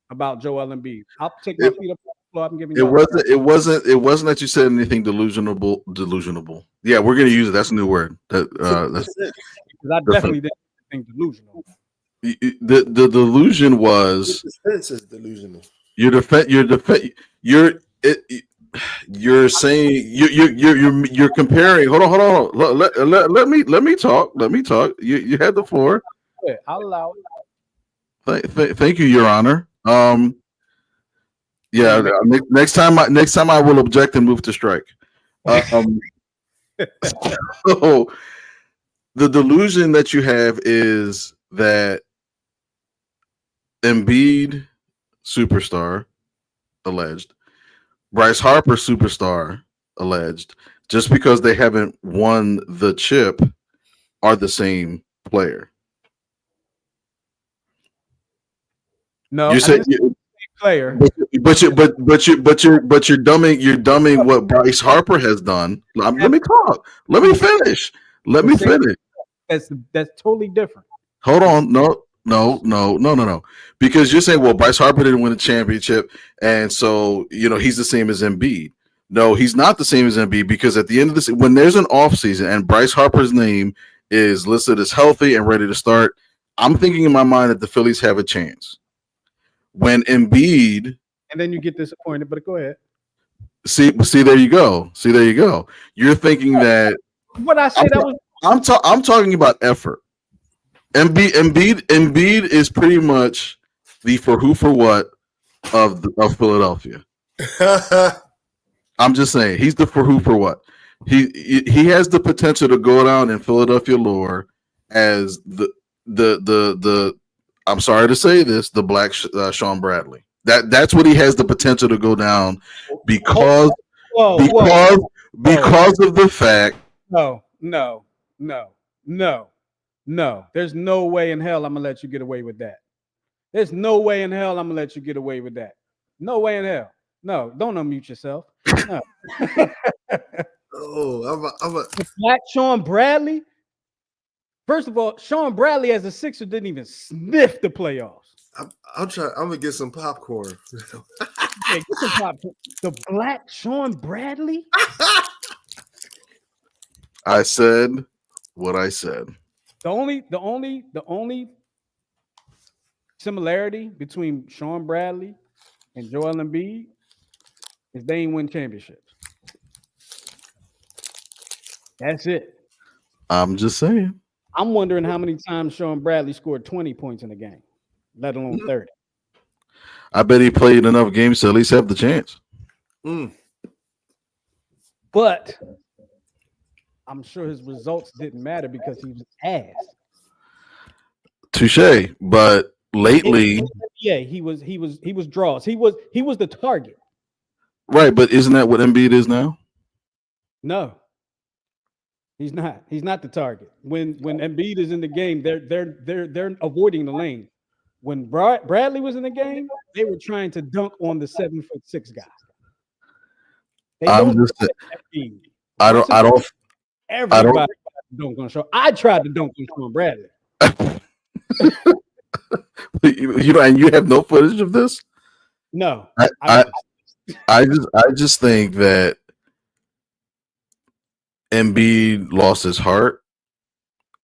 about Joel Embiid. I'll take my feet up on the floor. I'm giving you. It wasn't that you said anything delusional. Yeah, we're gonna use it. That's a new word. That's because I definitely didn't think delusional. The delusion was your defense is delusional. You're saying you're comparing. Hold on. Let me talk. You had the floor. Yeah, I'll allow it. Thank you, Your Honor. Yeah. Next time I will object and move to strike. So the delusion that you have is that Embiid, superstar, alleged. Bryce Harper, superstar, alleged. Just because they haven't won the chip, are the same player. No, you say player, but you're dumbing what Bryce Harper has done. Let me talk. Let me finish. That's totally different. Hold on. No. Because you're saying, well, Bryce Harper didn't win a championship, and so he's the same as Embiid. No, he's not the same as Embiid, because at the end of this, when there's an offseason and Bryce Harper's name is listed as healthy and ready to start, I'm thinking in my mind that the Phillies have a chance. When Embiid, and then you get disappointed, but go ahead. See, there you go. You're thinking that what I said. I'm talking about effort. Embiid is pretty much the for who for what of Philadelphia. I'm just saying he's the for who for what. He has the potential to go down in Philadelphia lore as the I'm sorry to say this, the Black Sean Bradley. That's what he has the potential to go down because of the fact. No. There's no way in hell I'm gonna let you get away with that. There's no way in hell I'm gonna let you get away with that. No way in hell. No, don't unmute yourself. No. Oh, Black Sean Bradley. First of all, Sean Bradley as a Sixer didn't even sniff the playoffs. I'm gonna get some popcorn. Yeah, get some popcorn. The Black Sean Bradley. I said what I said. The only similarity between Sean Bradley and Joel Embiid is they ain't win championships. That's it. I'm just saying. I'm wondering how many times Sean Bradley scored 20 points in a game, let alone 30. I bet he played enough games to at least have the chance. But I'm sure his results didn't matter because he was ass. Touche. But lately, yeah, he was draws. He was the target. Right, but isn't that what Embiid is now? No. He's not. He's not the target. When Embiid is in the game, they're avoiding the lane. When Bradley was in the game, they were trying to dunk on the 7'6" guy. Everybody dunk on Sean. I tried to dunk on Sean Bradley. And you have no footage of this? No. I just think that Embiid lost his heart.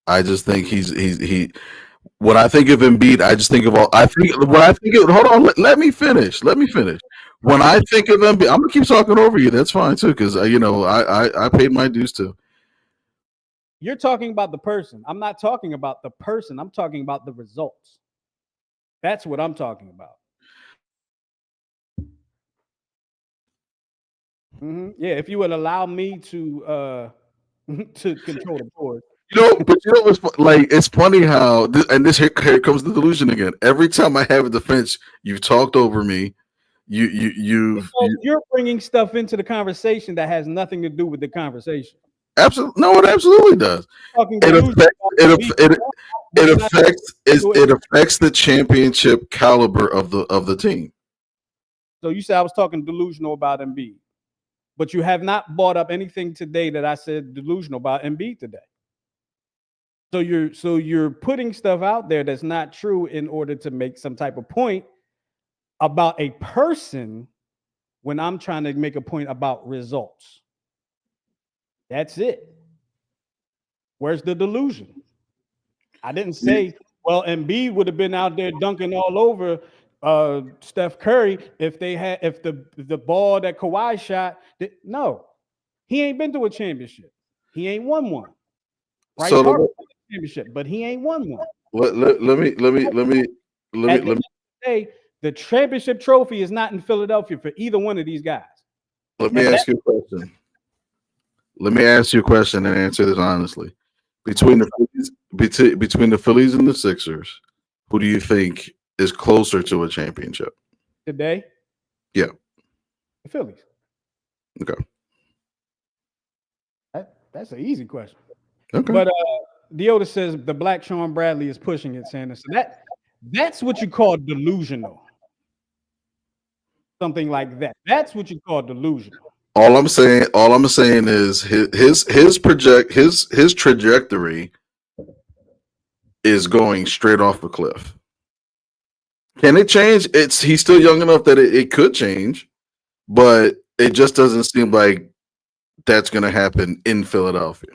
I just think he. When I think of Embiid, I just think of all. Hold on, let me finish. When I think of Embiid, I'm gonna keep talking over you. That's fine too, because I paid my dues too. You're talking about the person. I'm not talking about the person. I'm talking about the results. That's what I'm talking about. Yeah, if you would allow me to control the board. But what's like? It's funny how here comes the delusion again. Every time I have a defense, you've talked over me. You're bringing stuff into the conversation that has nothing to do with the conversation. Absolutely, no, it absolutely does. It affects the championship caliber of the team. So you said I was talking delusional about Embiid, but you have not brought up anything today that I said delusional about Embiid today. So you're putting stuff out there that's not true in order to make some type of point about a person when I'm trying to make a point about results. That's it. Where's the delusion? I didn't say, well, Embiid would have been out there dunking all over Steph Curry if the ball that Kawhi shot. No, he ain't been to a championship. He ain't won one. Bryce Harper won a championship, but he ain't won one. Let me say the championship trophy is not in Philadelphia for either one of these guys. Let me ask you a question. Let me ask you a question and answer this honestly. Between the Phillies and the Sixers, who do you think is closer to a championship today? Yeah, the Phillies. Okay, that's an easy question. Okay, but Deoda says the Black Sean Bradley is pushing it, Sanders. So that's what you call delusional. Something like that. That's what you call delusional. All I'm saying is his trajectory is going straight off a cliff. Can it change? He's still young enough that it could change, but it just doesn't seem like that's going to happen in Philadelphia.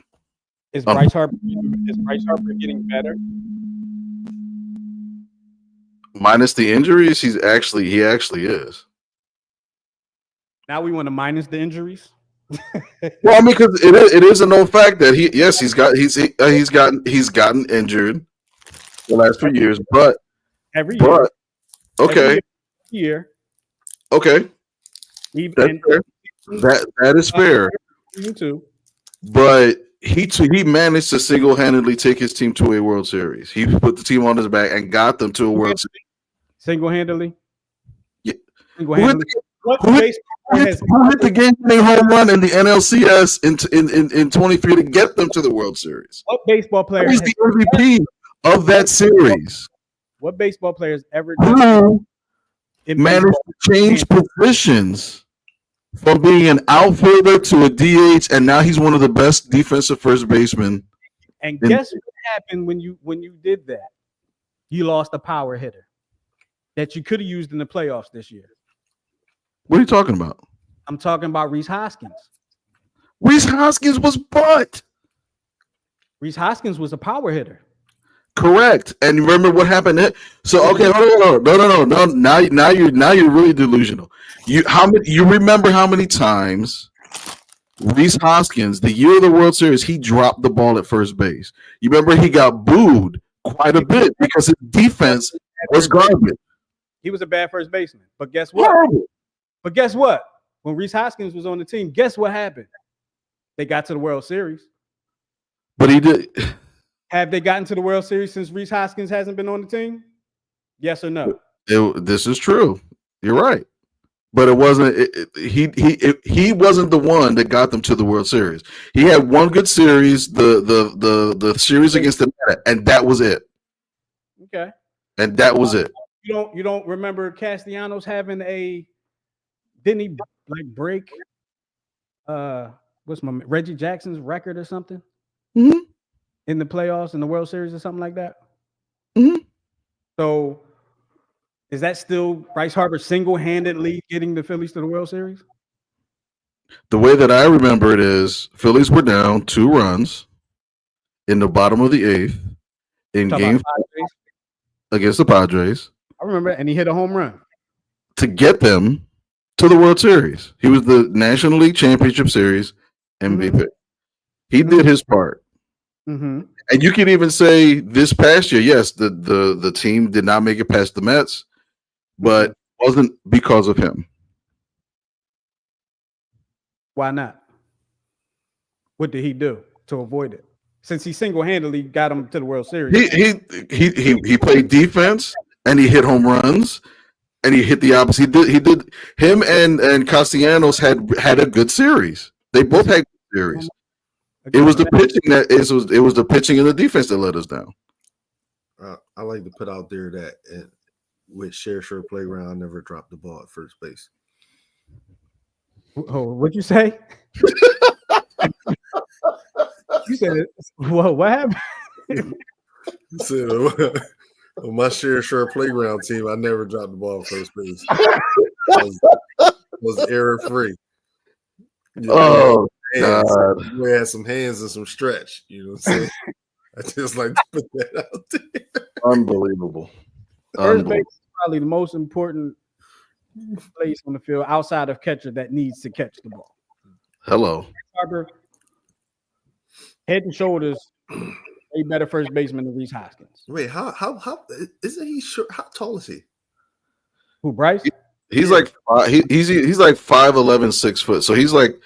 Is Bryce Harper getting better? Minus the injuries, he actually is. Now we want to minus the injuries. Well, I mean, because it is a known fact that he's gotten injured the last 3 years, but every year. Okay. Every year. Okay. That's fair. That is fair. You too. But he managed to single-handedly take his team to a World Series. He put the team on his back and got them to a World Series. Single-handedly? Yeah. Single-handedly. Who hit the game-winning home run in the NLCS in 23 to get them to the World Series? What baseball player is the MVP of that series? What baseball players ever managed to change positions from being an outfielder to a DH, and now he's one of the best defensive first basemen. And guess what happened when you did that? You lost a power hitter that you could have used in the playoffs this year. What are you talking about? I'm talking about Rhys Hoskins. Rhys Hoskins was butt. Rhys Hoskins was a power hitter. Correct. And remember what happened? So okay, hold on. No. Now you're really delusional. You remember how many times Rhys Hoskins, the year of the World Series, he dropped the ball at first base. You remember he got booed quite a bit because his defense was garbage. He was a bad first baseman. But guess what? When Rhys Hoskins was on the team, guess what happened? They got to the World Series. But he did. Have they gotten to the World Series since Rhys Hoskins hasn't been on the team? Yes or no? This is true. You're right. But it wasn't. He wasn't the one that got them to the World Series. He had one good series, the series against Atlanta, and that was it. Okay. And that was it. You don't remember Castellanos having didn't he like break Reggie Jackson's record or something? Mm-hmm. In the playoffs in the World Series or something like that. Mm-hmm. So is that still Bryce Harper single-handedly getting the Phillies to the World Series? The way that I remember it is Phillies were down 2 runs in the bottom of the 8th in game 5 against the Padres. I remember, and he hit a home run to get them to the World Series. He was the National League Championship Series MVP. Mm-hmm. He did his part. Mm-hmm. And you can even say this past year, yes, the team did not make it past the Mets, but it wasn't because of him. Why not? What did he do to avoid it? Since he single-handedly got them to the World Series. He played defense and he hit home runs and he hit the opposite. He did him and Castellanos had a good series. They both had good series. It was the pitching it was the pitching and the defense that let us down. I like to put out there that with Share Playground, I never dropped the ball at first base. Oh, what'd you say? You said, "Whoa, what happened?" So, on my Share Playground team, I never dropped the ball at first base. Was error free. Oh. God. We had some hands and some stretch, you know what I'm saying? I just like to put that out there. Unbelievable. First base is probably the most important place on the field outside of catcher that needs to catch the ball. Hello. Harper, head and shoulders, a better first baseman than Rhys Hoskins. Wait, how isn't he short? How tall is he? Who, Bryce? He's like he's like 5'11", 6 foot. So he's like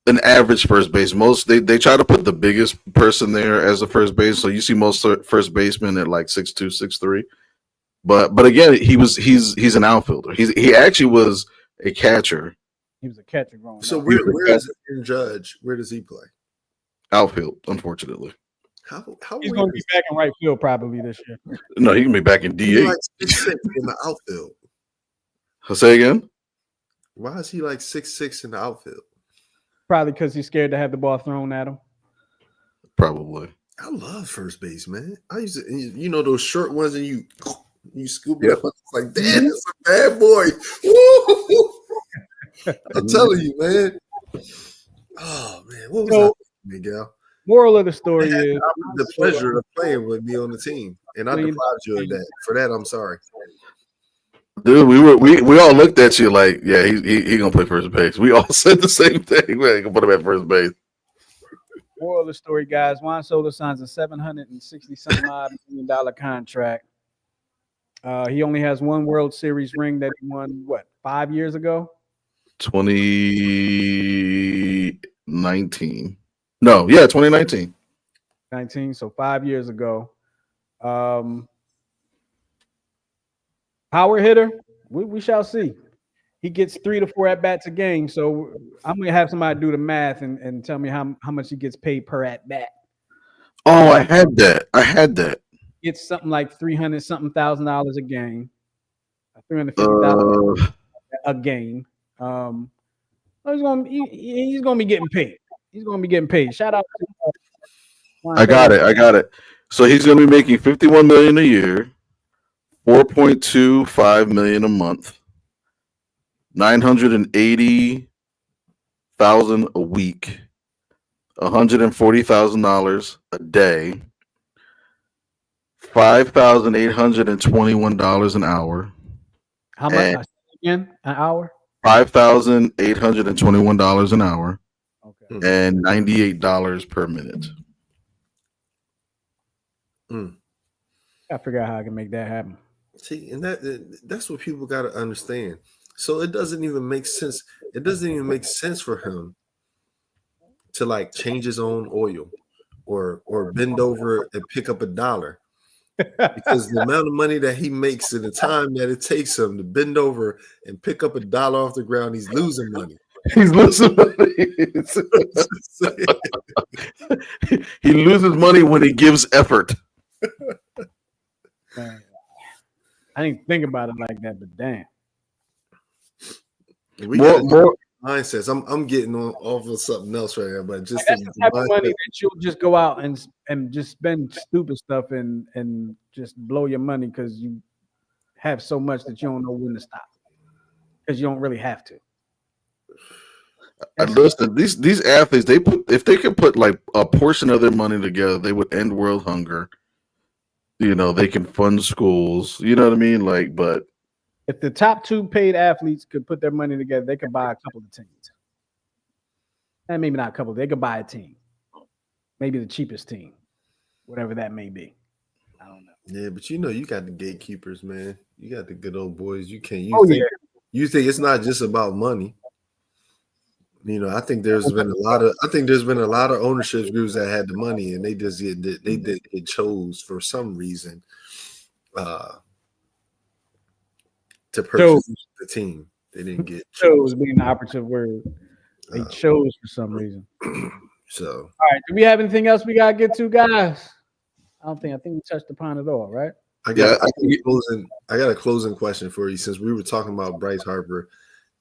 an average first base. Most they try to put the biggest person there as a first base. So you see most first basemen at like 6'2", 6'3". But again, he's an outfielder. He actually was a catcher. He was a catcher growing up. So where is Aaron Judge? Where does he play? Outfield, unfortunately. How he's going to be back in right field probably this year. No, he can be back in DH. He's like 6'6" in the outfield. I'll say again. Why is he like 6'6" in the outfield? Probably because he's scared to have the ball thrown at him. Probably. I love first base, man. I used to, those short ones, and you scoop it up. It's like, damn, that's a bad boy. Woo! I'm telling you, man. Oh man, what was that, Miguel? Moral of the story is the pleasure of playing with me on the team, and I deprived you of that. For that, I'm sorry. Dude, we all looked at you like, yeah, he gonna play first base. We all said the same thing. We ain't gonna put him at first base. Moral of the story, guys. Juan Soto signs a $760-some-odd million contract. He only has one World Series ring that he won, 5 years ago? 2019. No, yeah, 2019. 19, so 5 years ago. Power hitter, we shall see. He gets 3 to 4 at-bats a game, so I'm going to have somebody do the math and tell me how much he gets paid per at-bat. Oh, I had that. It's something like $300-something thousand a game, $350,000 a game. Oh, he's gonna be getting paid. He's gonna be getting paid. Shout out to Juan I got Soto. it. I got it. So he's going to be making 51 million a year, 4.25 million a month, 980,000 a week, $140,000 a day, $5,821 an hour, How much? and Again, an hour. $5,821 an hour, Okay. and $98 per minute. I figure out how I can make that happen. See, and that's what people got to understand. So it doesn't even make sense. It doesn't even make sense for him to like change his own oil or bend over and pick up $1 because the amount of money that he makes and the time that it takes him to bend over and pick up $1 off the ground, he's losing money. He's losing money. He loses money when he gives effort. Man, I didn't think about it like that, but damn. We more mindsets. I'm getting off of something else right now, but just that's the type of money that you'll just go out and just spend stupid stuff and just blow your money because you have so much that you don't know when to stop because you don't really have to. Listen, these athletes, if they could put like a portion of their money together, they would end world hunger. They can fund schools. You know what I mean? Like, but if the top 2 paid athletes could put their money together, they could buy a couple of teams. And maybe not a couple. They could buy a team. Maybe the cheapest team, whatever that may be. I don't know. Yeah, but you got the gatekeepers, man. You got the good old boys. You think it's not just about money. I think there's been a lot of ownership groups that had the money and they just they chose for some reason to purchase the team. They didn't get chose being the operative word. They chose for some reason. So all right, do we have anything else we gotta get to, guys? I think we touched upon it all, right? I got a closing question for you since we were talking about Bryce Harper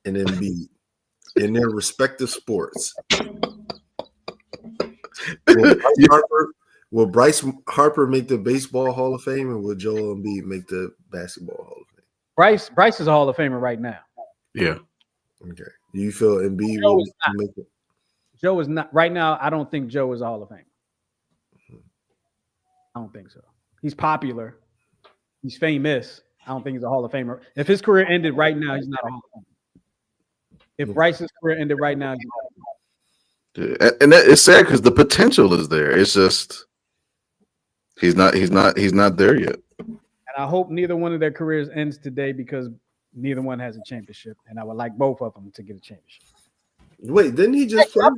and Embiid in their respective sports. Will Bryce Harper make the baseball Hall of Fame, and will Joel Embiid make the basketball Hall of Fame? Bryce is a Hall of Famer right now. Yeah. Okay. Do you feel Embiid will make it? Joe is not right now. I don't think Joe is a Hall of Fame. I don't think so. He's popular. He's famous. I don't think he's a Hall of Famer. If his career ended right now, he's not a Hall of Famer. If Bryce's career ended right now, and it's sad because the potential is there. It's just he's not there yet. And I hope neither one of their careers ends today because neither one has a championship, and I would like both of them to get a championship. Wait, didn't he just play?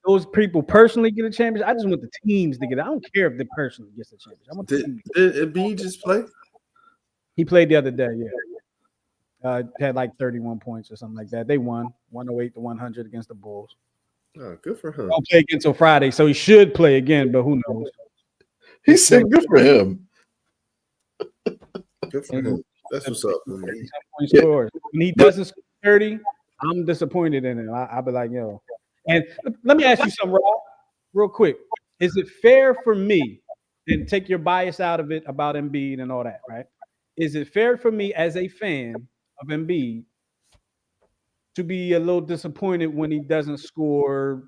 Those people personally get a championship. I just want the teams to get it. I don't care if the person gets a championship. I want the team. Did Embiid just play? He played the other day, yeah. Had like 31 points or something like that. They won 108-100 against the Bulls. Oh, good for him. Don't play again until Friday, so he should play again, but who knows? He said, "Good for him." Good for him. That's what's up. When he doesn't score 30, I'm disappointed in him. I'll be like, yo. And let me ask you something, Rob, real quick. Is it fair for me, and take your bias out of it about Embiid and all that, right? Is it fair for me as a fan of Embiid to be a little disappointed when he doesn't score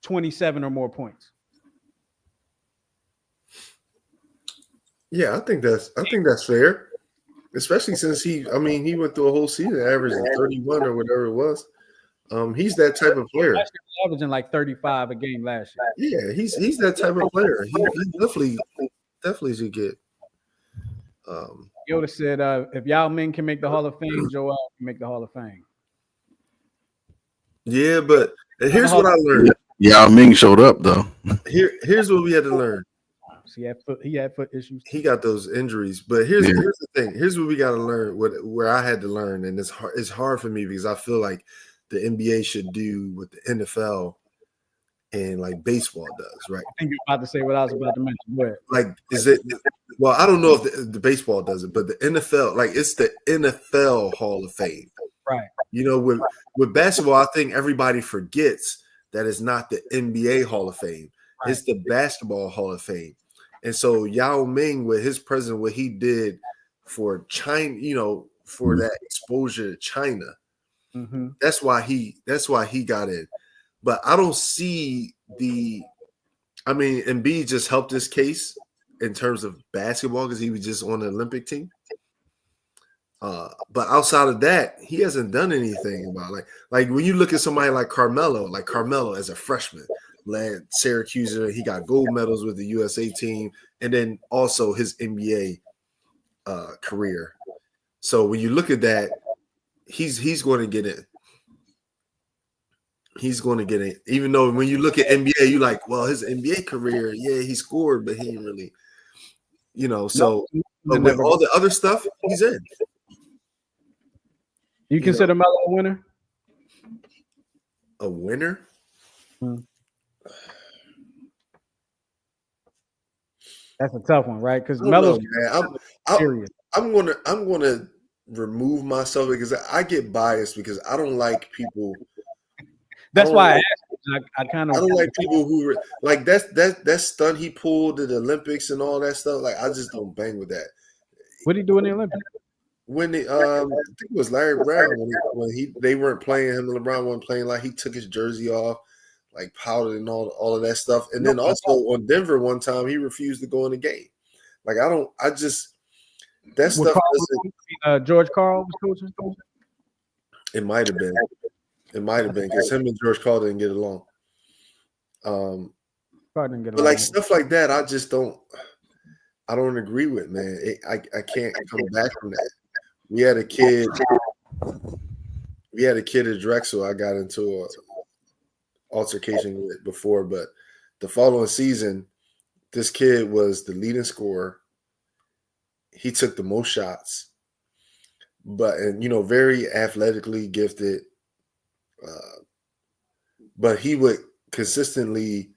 27 or more points? Yeah, I think that's fair. Especially since he went through a whole season averaging 31 or whatever it was. He's that type of player. Averaging like 35 a game last year. Yeah, he's that type of player. He definitely should get. Yoda said, if Yao Ming can make the Hall of Fame, Joel can make the Hall of Fame. Yeah, but here's what I learned. Yao Ming showed up though. Here's what we had to learn. He had foot issues. He got those injuries, but here's the thing. Here's what we got to learn. Where I had to learn, and it's hard for me because I feel like the NBA should do what the NFL and like baseball does, right? I think you're about to say what I was about to mention. But like, is it? Well, I don't know if the baseball does it, but the NFL, like, it's the NFL Hall of Fame. Right. You know, with basketball, I think everybody forgets that it's not the NBA Hall of Fame. Right. It's the Basketball Hall of Fame. And so Yao Ming, with his president, what he did for China, you know, for that exposure to China, Mm-hmm. that's why he got in. But I don't see Embiid just helped his case in terms of basketball because he was just on the Olympic team. But outside of that, he hasn't done anything about like when you look at somebody like Carmelo as a freshman, led Syracuse, he got gold medals with the USA team, and then also his NBA career. So when you look at that, he's going to get in. He's going to get in. Even though when you look at NBA, you like, well, his NBA career, yeah, he scored, but he didn't really, you know. So, but with all the other stuff, he's in. You consider Melo a winner? A winner? That's a tough one, right? Because Melo's Melo's serious. I'm gonna remove myself because I get biased because I don't like people. That's why I asked. I kind of. I don't like people who like that stunt he pulled at the Olympics and all that stuff. Like I just don't bang with that. What did he do in the Olympics? When I think it was Larry Brown when they weren't playing him and LeBron wasn't playing, like he took his jersey off, like powdered and all of that stuff. And then also on Denver one time he refused to go in the game. Like that stuff doesn't. George Karl was coaching. It might have been. It might have been because him and George Karl didn't get along. But like stuff like that, I just don't. I don't agree with, man. I can't come back from that. We had a kid at Drexel I got into an altercation with before, but the following season, this kid was the leading scorer. He took the most shots, and very athletically gifted. But he would consistently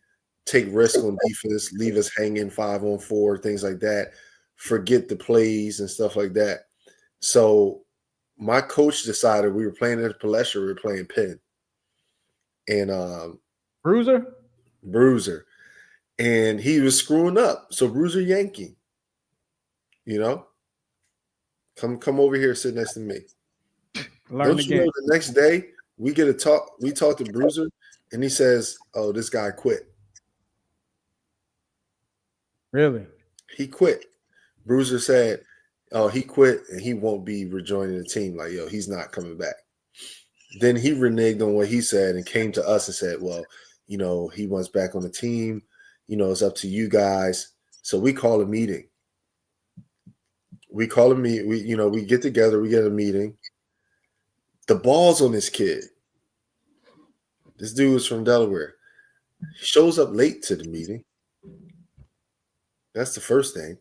take risk on defense, leave us hanging 5-on-4, things like that, forget the plays and stuff like that. So my coach decided we were playing at Palestra, we were playing Penn. And Bruiser. And he was screwing up. So Bruiser Yankee, come over here, sit next to me. Don't you know the next day we talk to Bruiser and he says, "Oh, this guy quit." Really? He quit. Bruiser said, "Oh, he quit and he won't be rejoining the team. Like, he's not coming back." Then he reneged on what he said and came to us and said, "Well, he wants back on the team. It's up to you guys." So we call a meeting. We get together, we get a meeting. The ball's on this kid. This dude is from Delaware. He shows up late to the meeting. That's the first thing.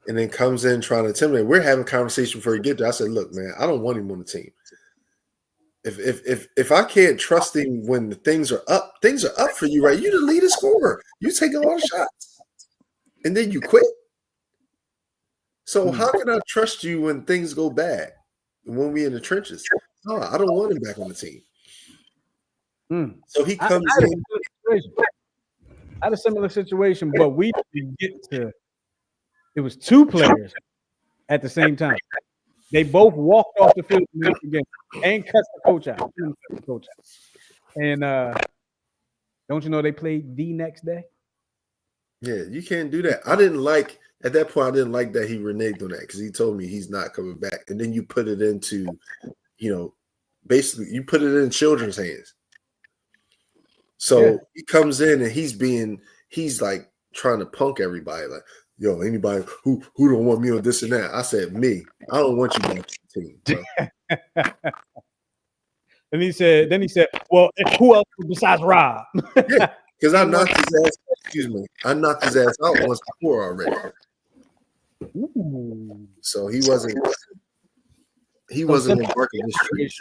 And then comes in trying to intimidate. We're having a conversation before he get there. I said, "Look, man, I don't want him on the team. If I can't trust him when the things are up for you, right? You're the leading scorer. You take a lot of shots. And then you quit. So how can I trust you when things go bad? When we in the trenches? No, I don't want him back on the team." So he comes in. I had a similar situation, but we didn't get to. It was two players at the same time. They both walked off the field again and cut the coach out. And don't you know they played the next day? Yeah, you can't do that. I didn't like that he reneged on that because he told me he's not coming back. And then you put it into, basically you put it in children's hands. So he comes in and he's like trying to punk everybody. Like, anybody who don't want me on this and that. I said, me. I don't want you back on the team, bro. And he said, "Well, who else besides Rob?" Yeah, because I knocked his ass. Excuse me, I knocked his ass out once before already. Ooh. So he wasn't embarking this street.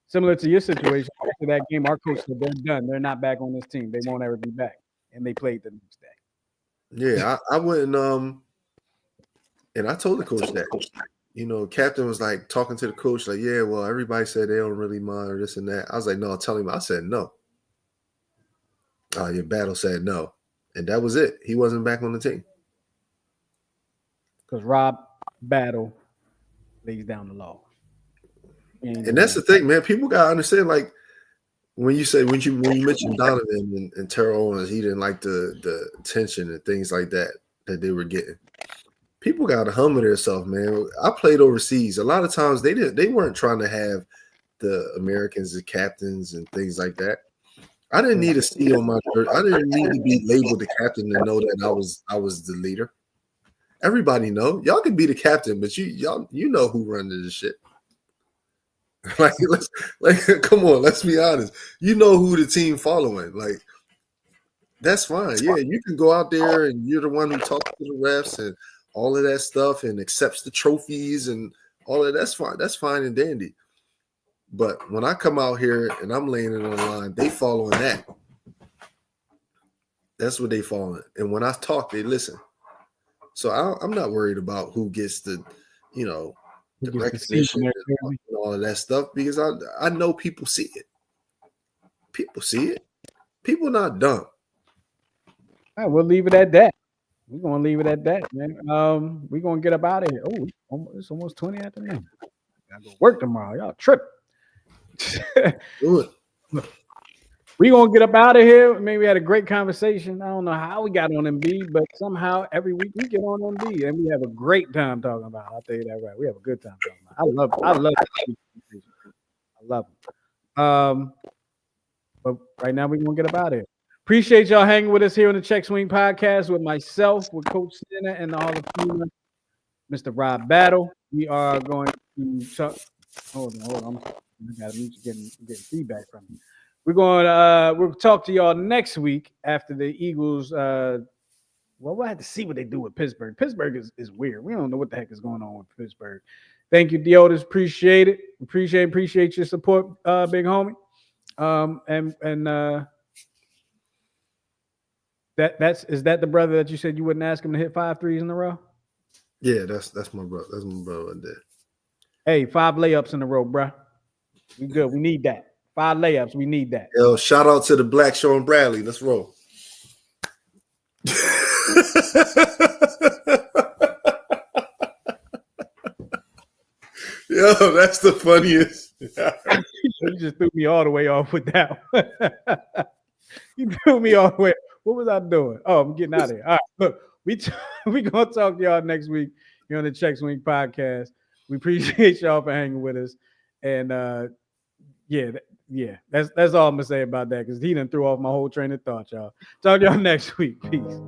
Similar to your situation, after that game, our coach said they're done. They're not back on this team. They won't ever be back. And they played the next day. Yeah, I went and I told the coach that. Captain was like talking to the coach, like, yeah, well, everybody said they don't really mind or this and that. I was like, no, tell him. I said no. Your battle said no. And that was it. He wasn't back on the team. Because Rob Battle lays down the law. And that's the thing, man. People gotta understand, like, when you mentioned Donovan and Terrell Owens, he didn't like the attention and things like that they were getting. People gotta humble themselves, man. I played overseas. A lot of times they weren't trying to have the Americans as captains and things like that. I didn't need a C on my shirt. I didn't need to be labeled the captain to know that I was the leader. Everybody know. Y'all can be the captain, but you know who runs this shit. Come on, let's be honest. You know who the team following. Like, that's fine. Yeah, you can go out there and you're the one who talks to the refs and all of that stuff and accepts the trophies and all of that's fine. That's fine and dandy. But when I come out here and I'm laying it on the line, they following that. That's what they following. And when I talk, they listen. So I'm not worried about who gets the recognition and all of that stuff, because I know people see it. People see it. People not dumb. All right, we'll leave it at that. We're gonna leave it at that, man. We're gonna get up out of here. Oh, it's almost 20 after now. Gotta go work tomorrow. Y'all tripping. We gonna get up out of here. Maybe we had a great conversation. I don't know how we got on MB, but somehow every week we get on MB and we have a great time talking about it. I'll tell you that right. We have a good time talking about it. I love it. But right now we're gonna get up out of here. Appreciate y'all hanging with us here on the Check Swing Podcast with myself, with Coach Sinner, and the Hall of Famer, Mr. Rob Battle. We are going to talk. Hold on. I got to getting feedback from you. We'll talk to y'all next week after the Eagles. We'll have to see what they do with Pittsburgh. Pittsburgh is weird. We don't know what the heck is going on with Pittsburgh. Thank you, Deotis. Appreciate it. Appreciate your support, big homie. Is that the brother that you said you wouldn't ask him to hit 5 threes in a row? Yeah, that's my brother. That's my brother right there. Hey, 5 layups in a row, bro. We good. We need that. 5 layups. We need that. Yo, shout out to the Black Sean Bradley. Let's roll. Yo, that's the funniest. You just threw me all the way off with that one. You threw me all the way. What was I doing? Oh, I'm getting out of here. All right, look, we gonna talk to y'all next week here on the Check Swing Podcast. We appreciate y'all for hanging with us, and that's all I'm gonna say about that, because he done threw off my whole train of thought, y'all. Talk to y'all next week. Peace.